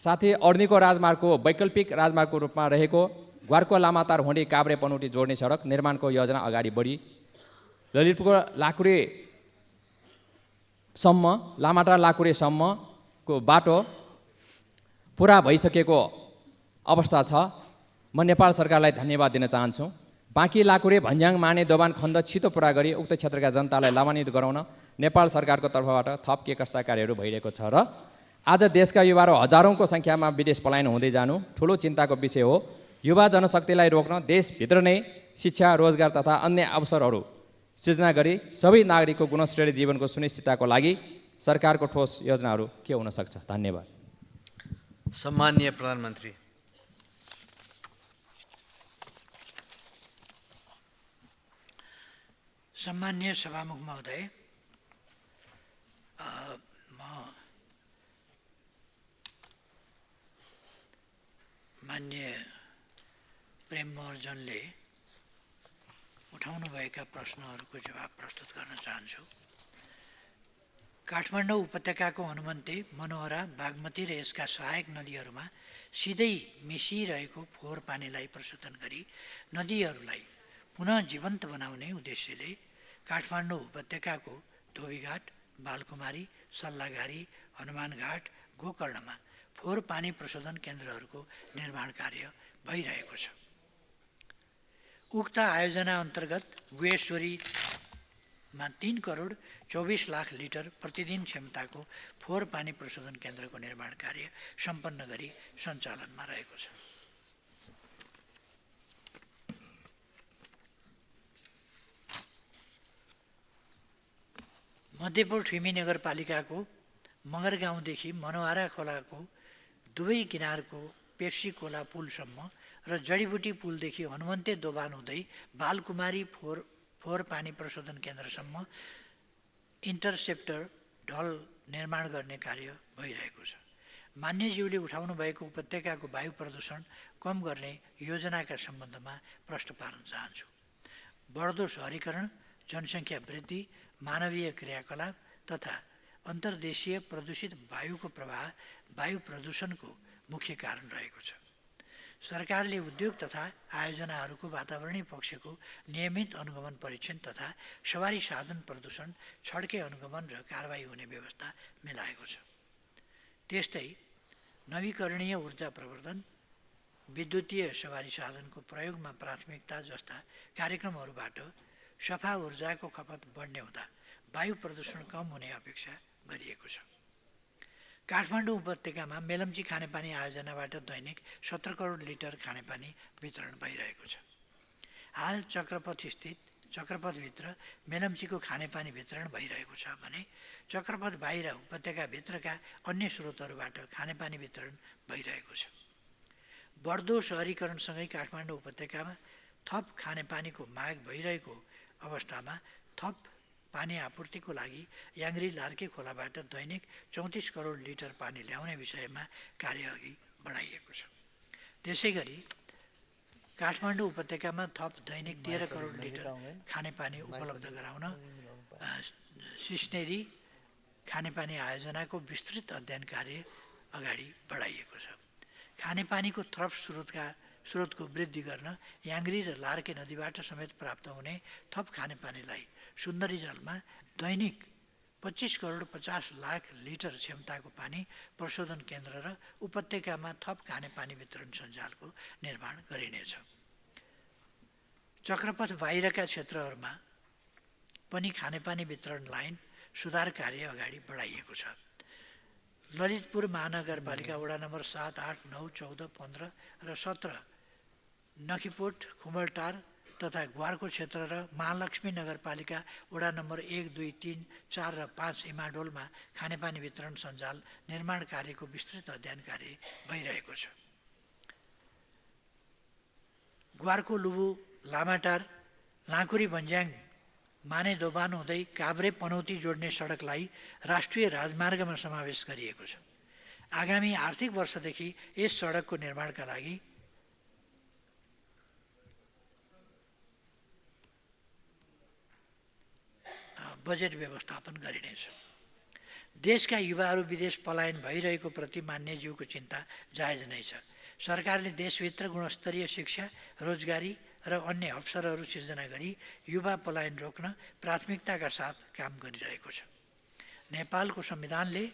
साथै अर्नीको राजमार्गको वैकल्पिक राजमार्गको रूपमा रहेको ग्वारको लामातार हुँडी काभ्रे पनौटी जोड्ने सडक निर्माणको योजना अगाडि बढी ललितपुरको लाकुरेसम्म, लामाटार लाकुरेसम्मको बाटो पुरा भइसकेको अवस्था छ। म नेपाल सरकारलाई धन्यवाद दिन चाहन्छु। बाँकी लाकुरे, भन्ज्याङ, माने, दोभान खण्ड छिटो पुरा गरी उक्त क्षेत्रका जनतालाई लाभान्वित गराउन नेपाल सरकारको तर्फबाट थप के कस्ता कार्यहरू भइरहेको छ? र आज देशका युवाहरू हजारौँको सङ्ख्यामा विदेश पलायन हुँदै जानु ठुलो चिन्ताको विषय हो। युवा जनशक्तिलाई रोक्न देशभित्र नै शिक्षा, रोजगार तथा अन्य अवसरहरू सृजना गरी सबै नागरिकको गुणस्तरीय जीवनको सुनिश्चितताको लागि सरकारको ठोस योजनाहरू के हुन सक्छ? धन्यवाद।
सम्माननीय प्रधानमन्त्री।
सम्मान्य सभामुख महोदय, म मान्य प्रेम महर्जनले उठाउनुभएका प्रश्नहरूको जवाब प्रस्तुत गर्न चाहन्छु। काठमाडौँ उपत्यकाको हनुमन्ते, मनोहरा, बागमती र यसका सहायक नदीहरूमा सिधै मिसिरहेको फोहोर पानीलाई प्रशोधन गरी नदीहरूलाई पुनः जीवन्त बनाउने उद्देश्यले काठमाडौँ उपत्यकाको धोबीघाट, बालकुमारी, सल्लाघारी, हनुमानघाट, गोकर्णमा फोहोर पानी प्रशोधन केन्द्रहरूको निर्माण कार्य भइरहेको छ। उक्त आयोजना अन्तर्गत गुहेश्वरीमा 3 करोड 24 लाख लिटर प्रतिदिन क्षमताको फोहोर पानी प्रशोधन केन्द्रको निर्माण कार्य सम्पन्न गरी सञ्चालनमा रहेको छ। मध्यपुर ठुमी नगरपालिकाको मगर गाउँदेखि मनोहरा खोलाको दुवै किनारको पेप्सी खोला पुलसम्म र जडीबुटी पुलदेखि हनुमन्ते दोभान हुँदै बालकुमारी फोहोर पानी प्रशोधन केन्द्रसम्म इन्टरसेप्टर ढल निर्माण गर्ने कार्य भइरहेको छ। मान्यज्यूले उठाउनु भएको उपत्यकाको वायु प्रदूषण कम गर्ने योजनाका सम्बन्धमा प्रश्न पार्न चाहन्छु। बढ्दो सहरीकरण, जनसङ्ख्या वृद्धि, मानवीय क्रियाकलाप तथा अन्तर्देशीय प्रदूषित वायुको प्रवाह वायु प्रदूषणको मुख्य कारण रहेको छ। सरकारले उद्योग तथा आयोजनाहरूको वातावरणीय पक्षको नियमित अनुगमन परीक्षण तथा सवारी साधन प्रदूषण छड्के अनुगमन र कारबाही हुने व्यवस्था मिलाएको छ। त्यस्तै नवीकरणीय ऊर्जा प्रवर्धन, विद्युतीय सवारी साधनको प्रयोगमा प्राथमिकता जस्ता कार्यक्रमहरूबाट सफा ऊर्जाको खपत बढ्ने हुँदा वायु प्रदूषण कम हुने अपेक्षा गरिएको छ। काठमाडौँ उपत्यकामा मेलम्ची खानेपानी आयोजनाबाट दैनिक 17 करोड लिटर खानेपानी वितरण भइरहेको छ। हाल चक्रपथभित्र मेलम्चीको खानेपानी वितरण भइरहेको छ भने चक्रपथ बाहिर उपत्यकाभित्रका अन्य स्रोतहरूबाट खानेपानी वितरण भइरहेको छ। बढ्दो सहरीकरणसँगै काठमाडौँ उपत्यकामा थप खानेपानीको माग भइरहेको अवस्थामा थप पानी आपूर्तिको लागि याङ्ग्री लार्के खोलाबाट दैनिक 34 करोड लिटर पानी ल्याउने विषयमा कार्य अघि बढाइएको छ। त्यसै गरी काठमाडौँ उपत्यकामा थप दैनिक 13 करोड लिटर खानेपानी उपलब्ध गराउन सिस्नेरी खानेपानी आयोजनाको विस्तृत अध्ययन कार्य अगाडि बढाइएको छ। छ। खानेपानीको थ्रप स्रोतको वृद्धि गर्न याङ्ग्री र लार्के नदीबाट समेत प्राप्त हुने थप खानेपानीलाई सुन्दरी जलमा दैनिक 25 करोड 50 लाख लिटर क्षमताको पानी प्रशोधन केन्द्र र उपत्यकामा थप खानेपानी वितरण सञ्जालको निर्माण गरिनेछ। चक्रपथ बाहिरका क्षेत्रहरूमा पनि खानेपानी वितरण लाइन सुधार कार्य अगाडि बढाइएको छ। ललितपुर महानगरपालिका वडा नम्बर 7, 8, 9, 14, 15 र 17, नखीपोट, खुमलटार तथा ग्वारको क्षेत्र र महालक्ष्मी नगरपालिका वडा नम्बर 1, 2, 3, 4 र 5 इमाडोलमा खानेपानी वितरण सञ्जाल निर्माण कार्यको विस्तृत अध्ययन कार्य भइरहेको छ। ग्वारको लुबु, लामाटार, लाँकुरी भन्ज्याङ, माने दोबान हुँदै काभ्रे पनौती जोड्ने सडकलाई राष्ट्रिय राजमार्गमा समावेश गरिएको छ। आगामी आर्थिक वर्षदेखि यस सडकको निर्माणका लागि बजेट व्यवस्थापन गरिनेछ। देशका युवाहरू विदेश पलायन भइरहेको प्रति मान्यज्यूको चिन्ता जायज नै छ। सरकारले देशभित्र गुणस्तरीय शिक्षा, रोजगारी र अन्य अवसरहरू सिर्जना गरी युवा पलायन रोक्न प्राथमिकताका साथ काम गरिरहेको छ। नेपालको संविधानले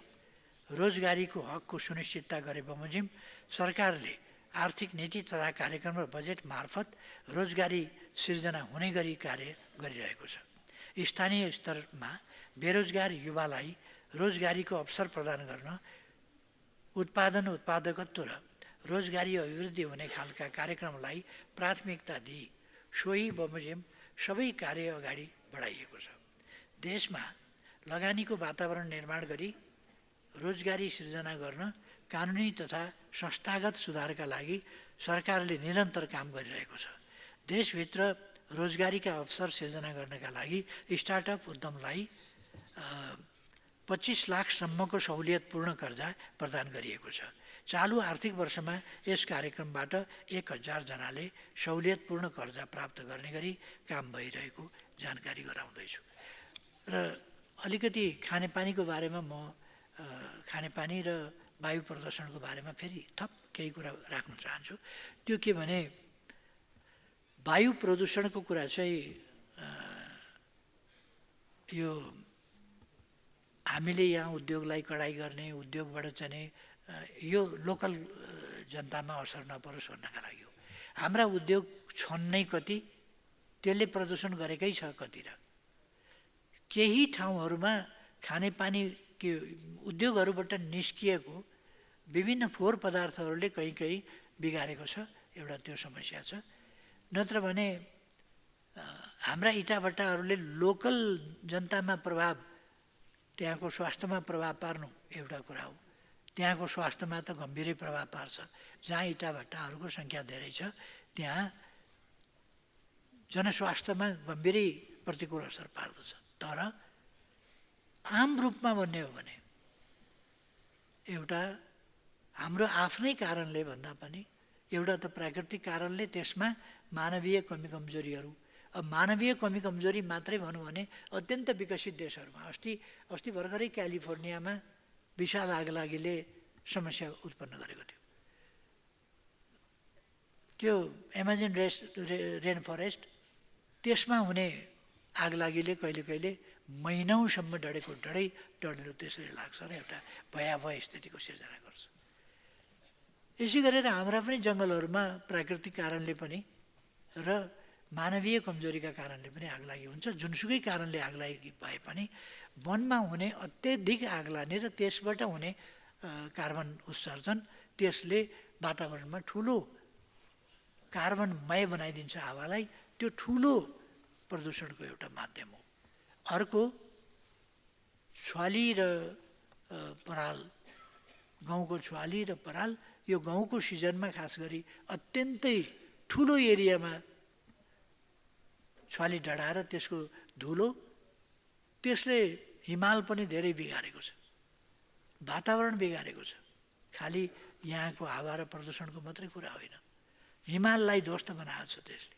रोजगारीको हकको सुनिश्चितता गरे बमोजिम सरकारले आर्थिक नीति तथा कार्यक्रम र बजेट मार्फत रोजगारी सिर्जना हुने गरी कार्य गरिरहेको छ। स्थानीय स्तरमा बेरोजगार युवालाई रोजगारीको अवसर प्रदान गर्न उत्पादकत्व र रोजगारी अभिवृद्धि हुने खालका कार्यक्रमलाई प्राथमिकता दिई सोही बमोजिम सबै कार्य अगाडि बढाइएको छ। देशमा लगानीको वातावरण निर्माण गरी रोजगारी सिर्जना गर्न कानुनी तथा संस्थागत सुधारका लागि सरकारले निरन्तर काम गरिरहेको छ। देशभित्र रोजगारीका अवसर सिर्जना गर्नका लागि स्टार्टअप उद्यमलाई 25 लाखसम्मको सहुलियतपूर्ण कर्जा प्रदान गरिएको छ। चालु आर्थिक वर्षमा यस कार्यक्रमबाट 1000 जनाले सहुलियतपूर्ण कर्जा प्राप्त गर्ने गरी काम भइरहेको जानकारी गराउँदैछु। र अलिकति खानेपानीको बारेमा म खानेपानी र वायु प्रदूषणको बारेमा फेरि थप केही कुरा राख्न चाहन्छु। त्यो के भने वायु प्रदूषणको कुरा चाहिँ यो हामीले यहाँ उद्योगलाई कडाइ गर्ने, उद्योगबाट चाहिँ यो लोकल जनतामा असर नपरोस् भन्नका लागि हो। हाम्रा उद्योग छन् नै कति, त्यसले प्रदूषण गरेकै छ कति र केही ठाउँहरूमा खानेपानी के उद्योगहरूबाट निस्किएको विभिन्न फोहोर पदार्थहरूले कहीँ बिगारेको छ। एउटा त्यो समस्या छ। नत्र भने हाम्रा इटाभट्टाहरूले लोकल जनतामा प्रभाव, त्यहाँको स्वास्थ्यमा प्रभाव पार्नु एउटा कुरा हो। त्यहाँको स्वास्थ्यमा त गम्भीरै प्रभाव पार्छ। जहाँ इटाभट्टाहरूको सङ्ख्या धेरै छ त्यहाँ जनस्वास्थ्यमा गम्भीरै प्रतिकूल असर पार्दछ। तर आम रूपमा भन्ने हो भने एउटा हाम्रो आफ्नै कारणले भन्दा पनि एउटा त प्राकृतिक कारणले, त्यसमा मानवीय कमी कमजोरीहरू। अब मानवीय कमी कमजोरी मात्रै भनौँ भने अत्यन्त विकसित देशहरूमा अस्ति भर्खरै क्यालिफोर्नियामा विशाल आगलागीले समस्या उत्पन्न गरेको थियो। त्यो एमाजोन रेन फरेस्ट, त्यसमा हुने आगलागीले कहिले महिनौसम्म डढेलो त्यसरी लाग्छ र एउटा भयावह स्थितिको सिर्जना गर्छ। यसै गरेर हाम्रा पनि जङ्गलहरूमा प्राकृतिक कारणले पनि र मानवीय कमजोरीका कारणले पनि आगलागी हुन्छ। जुनसुकै कारणले आगलागी भए पनि वनमा हुने अत्यधिक आगलानी र त्यसबाट हुने कार्बन उत्सर्जन, त्यसले वातावरणमा ठुलो कार्बनमय बनाइदिन्छ हावालाई। त्यो ठुलो प्रदूषणको एउटा माध्यम हो। अर्को छुवाली र पराल, गहुँको छुवाली र पराल, यो गहुँको सिजनमा खास गरी अत्यन्तै ठुलो एरियामा छुवाली डढाएर त्यसको धुलो, त्यसले हिमाल पनि धेरै बिगारेको छ, वातावरण बिगारेको छ। खालि यहाँको हावा र प्रदूषणको मात्रै कुरा होइन, हिमाललाई ध्वस्त बनाएको छ त्यसले।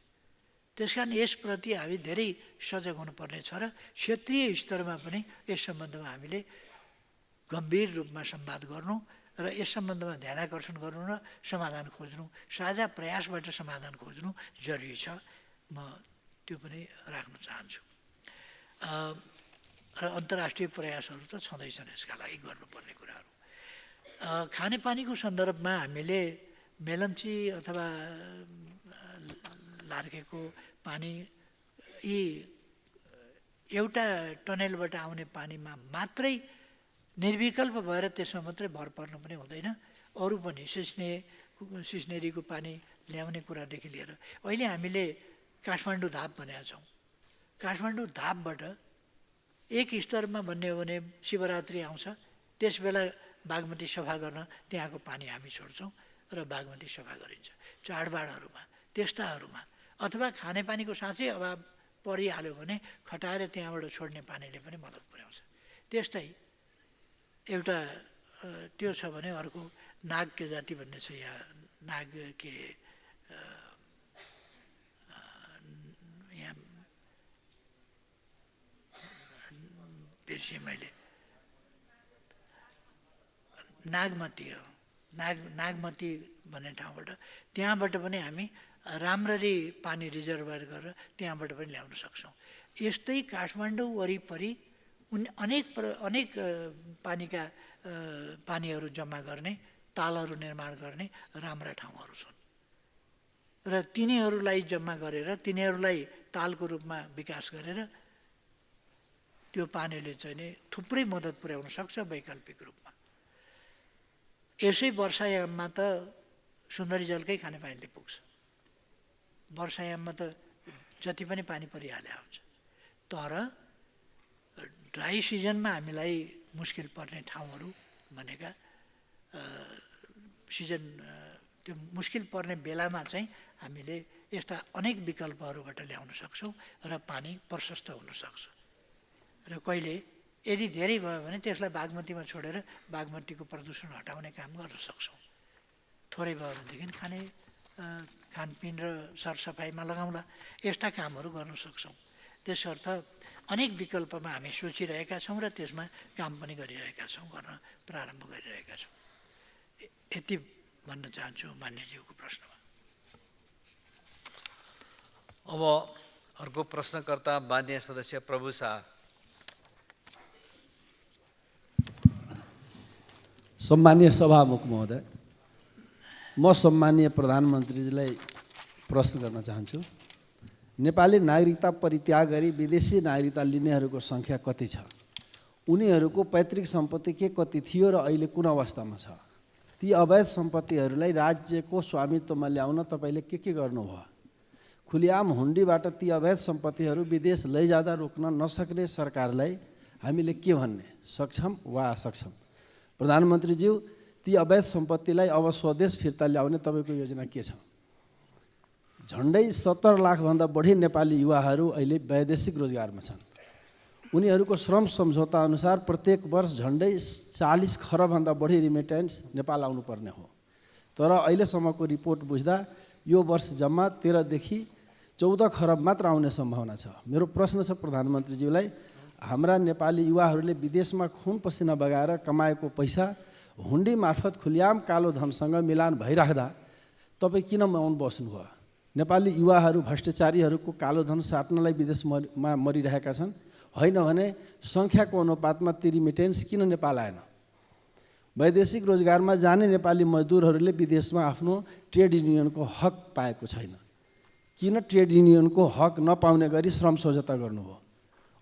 त्यसकारण यसप्रति हामी धेरै सजग हुनुपर्ने छ र क्षेत्रीय स्तरमा पनि यस सम्बन्धमा हामीले गम्भीर रूपमा संवाद गर्नु र यस सम्बन्धमा ध्यानाकर्षण गर्नु र समाधान खोज्नु, साझा प्रयासबाट समाधान खोज्नु जरुरी छ। म त्यो पनि राख्न चाहन्छु। र अन्तर्राष्ट्रिय प्रयासहरू त छँदैछन् यसका लागि गर्नुपर्ने कुराहरू। खानेपानीको सन्दर्भमा हामीले मेलम्ची अथवा लार्केको पानी यी एउटा टनेलबाट आउने पानीमा मात्रै निर्विकल्प भएर त्यसमा मात्रै भर पर्नु पनि हुँदैन। अरू पनि सिस्नेरीको पानी ल्याउने कुरादेखि लिएर अहिले हामीले काठमाडौँ धाप भनेका छौँ। काठमाडौँ धापबाट एक स्तरमा भन्ने हो भने शिवरात्रि आउँछ, त्यस बेला बागमती सफा गर्न त्यहाँको पानी हामी छोड्छौँ र बागमती सफा गरिन्छ। चाडबाडहरूमा त्यस्ताहरूमा अथवा खानेपानीको साँच्चै अभाव परिहाल्यो भने खटाएर त्यहाँबाट छोड्ने पानीले पनि मद्दत पुर्याउँछ। त्यस्तै एउटा त्यो छ भने अर्को नाग के जाति भन्ने छ, यहाँ नाग के यहाँ बिर्सेँ मैले, नागमती हो, नागमती भन्ने ठाउँबाट त्यहाँबाट पनि हामी राम्ररी पानी रिजर्भर गरेर त्यहाँबाट पनि ल्याउन सक्छौँ। यस्तै काठमाडौँ वरिपरि अनेक पानीका पानीहरू जम्मा गर्ने, तालहरू निर्माण गर्ने राम्रा ठाउँहरू छन् र तिनीहरूलाई जम्मा गरेर तिनीहरूलाई तालको रूपमा विकास गरेर त्यो पानीले चाहिँ नि थुप्रै मद्दत पुर्याउन सक्छ वैकल्पिक रूपमा। यसै वर्षायाममा त सुन्दरी जलकै खानेपानीले पुग्छ। वर्षायाममा त जति पनि पानी परिहाल्यो हुन्छ, तर ड्राई सिजनमा हामीलाई मुस्किल पर्ने ठाउँहरू भनेका सिजन त्यो मुस्किल पर्ने बेलामा चाहिँ हामीले यस्ता अनेक विकल्पहरूबाट ल्याउन सक्छौँ र पानी प्रशस्त हुनसक्छ। र कहिले यदि धेरै भयो भने त्यसलाई बागमतीमा छोडेर बागमतीको प्रदूषण हटाउने काम गर्न सक्छौँ। थोरै भयो भनेदेखि खानपिन र सरसफाइमा लगाउँला, यस्ता कामहरू गर्न सक्छौँ। त्यसर्थ अनेक विकल्पमा हामी सोचिरहेका छौँ र त्यसमा काम पनि गरिरहेका छौँ, गर्न प्रारम्भ गरिरहेका छौँ। यति भन्न चाहन्छु मान्यज्यूको प्रश्नमा।
अब अर्को प्रश्नकर्ता मान्य सदस्य प्रभु शाह।
सम्मानीय सभामुख महोदय, म सम्मानीय प्रधानमन्त्रीजीलाई प्रश्न गर्न चाहन्छु। नेपाली नागरिकता परित्याग गरी विदेशी नागरिकता लिनेहरूको सङ्ख्या कति छ? उनीहरूको पैतृक सम्पत्ति के कति थियो र अहिले कुन अवस्थामा छ? ती अवैध सम्पत्तिहरूलाई राज्यको स्वामित्वमा ल्याउन तपाईँले के गर्नुभयो? खुलिआम हुन्डीबाट ती अवैध सम्पत्तिहरू विदेश लैजाँदा रोक्न नसक्ने सरकारलाई हामीले के भन्ने, सक्षम वा असक्षम? प्रधानमन्त्रीज्यू, ती अवैध सम्पत्तिलाई अब स्वदेश फिर्ता ल्याउने तपाईँको योजना के छ? झन्डै 70 लाखभन्दा बढी नेपाली युवाहरू अहिले वैदेशिक रोजगारमा छन्। उनीहरूको श्रम सम्झौता अनुसार प्रत्येक वर्ष झन्डै 40 खरबभन्दा बढी रिमिटेन्स नेपाल आउनुपर्ने हो। तर अहिलेसम्मको रिपोर्ट बुझ्दा यो वर्ष जम्मा 13 देखि 14 खरब मात्र आउने सम्भावना छ। मेरो प्रश्न छ प्रधानमन्त्रीज्यूलाई, हाम्रा नेपाली युवाहरूले विदेशमा खुन पसिना बगाएर कमाएको पैसा हुन्डी मार्फत खुलिआम कालो धनसँग मिलान भइराख्दा तपाईँ किन मौन बस्नुभयो? नेपाली युवाहरू भ्रष्टाचारीहरूको कालो धन साट्नलाई विदेशमा मरिरहेका छन्, होइन भने सङ्ख्याको अनुपातमा ती रिमिटेन्स किन नेपाल आएन? वैदेशिक रोजगारमा जाने नेपाली मजदुरहरूले विदेशमा आफ्नो ट्रेड युनियनको हक पाएको छैन। किन ट्रेड युनियनको हक नपाउने गरी श्रम समझौता गर्नुभयो?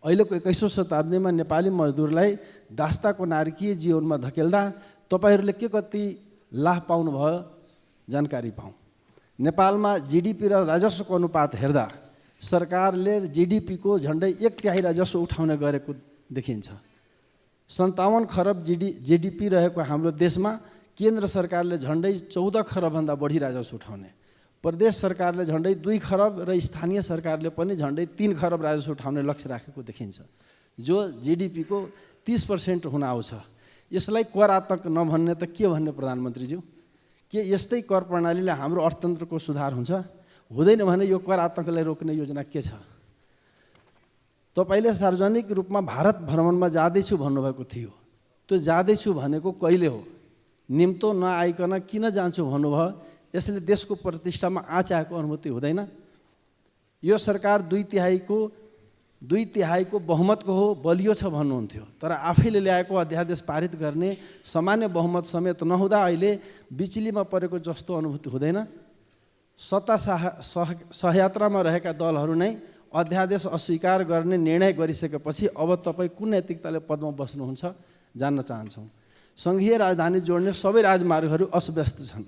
अहिलेको 21औं शताब्दीमा नेपाली मजदुरलाई दास्ताको नारकीय जीवनमा धकेल्दा तपाईँहरूले के कति लाभ पाउनुभयो जानकारी पाऊँ। नेपालमा जीडीपी र राजस्वको अनुपात हेर्दा सरकारले जीडीपीको झन्डै 1/3 राजस्व उठाउने गरेको देखिन्छ। 57 खरब जीडीपी रहेको हाम्रो देशमा केन्द्र सरकारले झन्डै 14 खरबभन्दा बढी राजस्व उठाउने, प्रदेश सरकारले झन्डै 2 खरब र स्थानीय सरकारले पनि झन्डै 3 खरब राजस्व उठाउने लक्ष्य राखेको देखिन्छ, जो जीडीपीको 30% हुन आउँछ। यसलाई कर आतंक नभन्ने त के भन्ने प्रधानमन्त्रीज्यू? के यस्तै कर प्रणालीले हाम्रो अर्थतन्त्रको सुधार हुन्छ? हुँदैन भने यो कर आतंकलाई रोक्ने योजना के छ? तपाईँले सार्वजनिक रूपमा भारत भ्रमणमा जाँदैछु भन्नुभएको थियो, त्यो जाँदैछु भनेको कहिले हो? निम्तो नआइकन किन जान्छु भन्नुभयो। यसले देशको प्रतिष्ठामा आँच आएको अनुभूति हुँदैन। यो सरकार दुई तिहाईको बहुमतको हो, बलियो छ भन्नुहुन्थ्यो, तर आफैले ल्याएको अध्यादेश पारित गर्ने सामान्य बहुमत समेत नहुँदा अहिले बिचलीमा परेको जस्तो अनुभूति हुँदैन। सत्ता सहयात्रामा रहेका दलहरू नै अध्यादेश अस्वीकार गर्ने निर्णय गरिसकेपछि अब तपाईँ कुन नैतिकताले पदमा बस्नुहुन्छ जान्न चाहन्छौँ। सङ्घीय राजधानी जोड्ने सबै राजमार्गहरू अस्तव्यस्त छन्,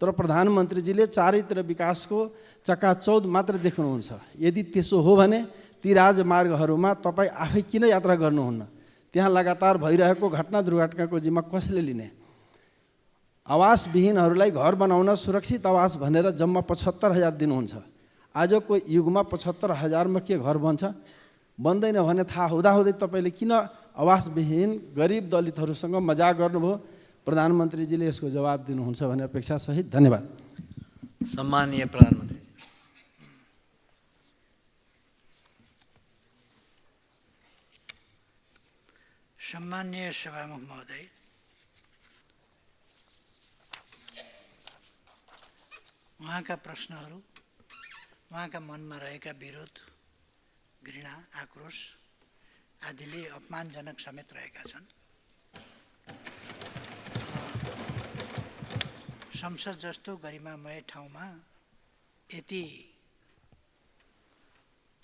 तर प्रधानमन्त्रीजीले चारैतिर विकासको चकाचौध मात्र देख्नुहुन्छ। यदि त्यसो हो भने ती राजमार्गहरूमा तपाईँ आफै किन यात्रा गर्नुहुन्न? त्यहाँ लगातार भइरहेको घटना दुर्घटनाको जिम्मा कसले लिने? आवासविहीनहरूलाई घर बनाउन सुरक्षित आवास भनेर जम्मा 75,000 दिनुहुन्छ। आजको युगमा 75,000मा के घर बन्छ? बन्दैन भने थाहा हुँदाहुँदै तपाईँले किन आवासविहीन गरिब दलितहरूसँग मजाक गर्नुभयो? प्रधानमन्त्रीजीले यसको जवाब दिनुहुन्छ भन्ने अपेक्षासहित धन्यवाद।
सम्माननीय प्रधानमन्त्री।
सम्माननीय सभामुख महोदय, उहाँका प्रश्नहरू, उहाँका मनमा रहेका विरोध, घृणा, आक्रोश आदिले अपमानजनक समेत रहेका छन्। संसद जस्तो गरिमामय ठाउँमा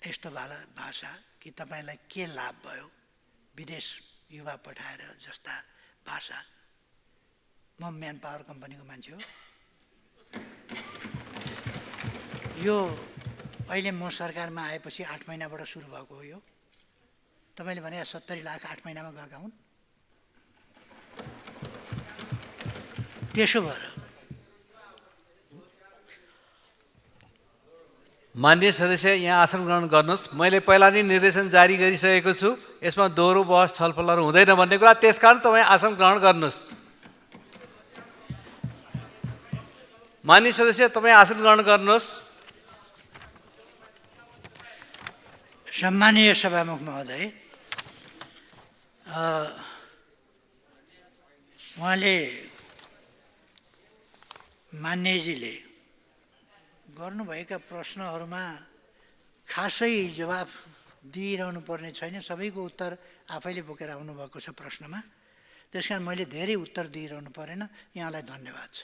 यस्तो भाषा कि तपाईँलाई के लाभ भयो, विदेश युवा पठाएर जस्ता भाषा। म म्यान पावर कम्पनीको मान्छे हो। यो अहिले म सरकारमा आएपछि 8 महिनाबाट सुरु भएको हो। यो तपाईँले भने 70 लाख 8 महिनामा गएका हुन्। त्यसो भएर
माननीय सदस्य यहाँ आसन ग्रहण गर्नुहोस्। मैले पहिला नै निर्देशन जारी गरिसकेको छु, यसमा दोहोरो बहस छलफलहरू हुँदैन भन्ने कुरा। त्यसकारण तपाईँ आसन ग्रहण गर्नुहोस्। माननीय सदस्य तपाईँ आसन ग्रहण गर्नुहोस्।
सम्मानीय सभामुख महोदय, उहाँले मान्यजीले गर्नुभएका प्रश्नहरूमा खासै जवाफ दिइरहनु पर्ने छैन। सबैको उत्तर आफैले बोकेर आउनुभएको छ प्रश्नमा। त्यसकारण मैले धेरै उत्तर दिइरहनु परेन। यहाँलाई धन्यवाद छ।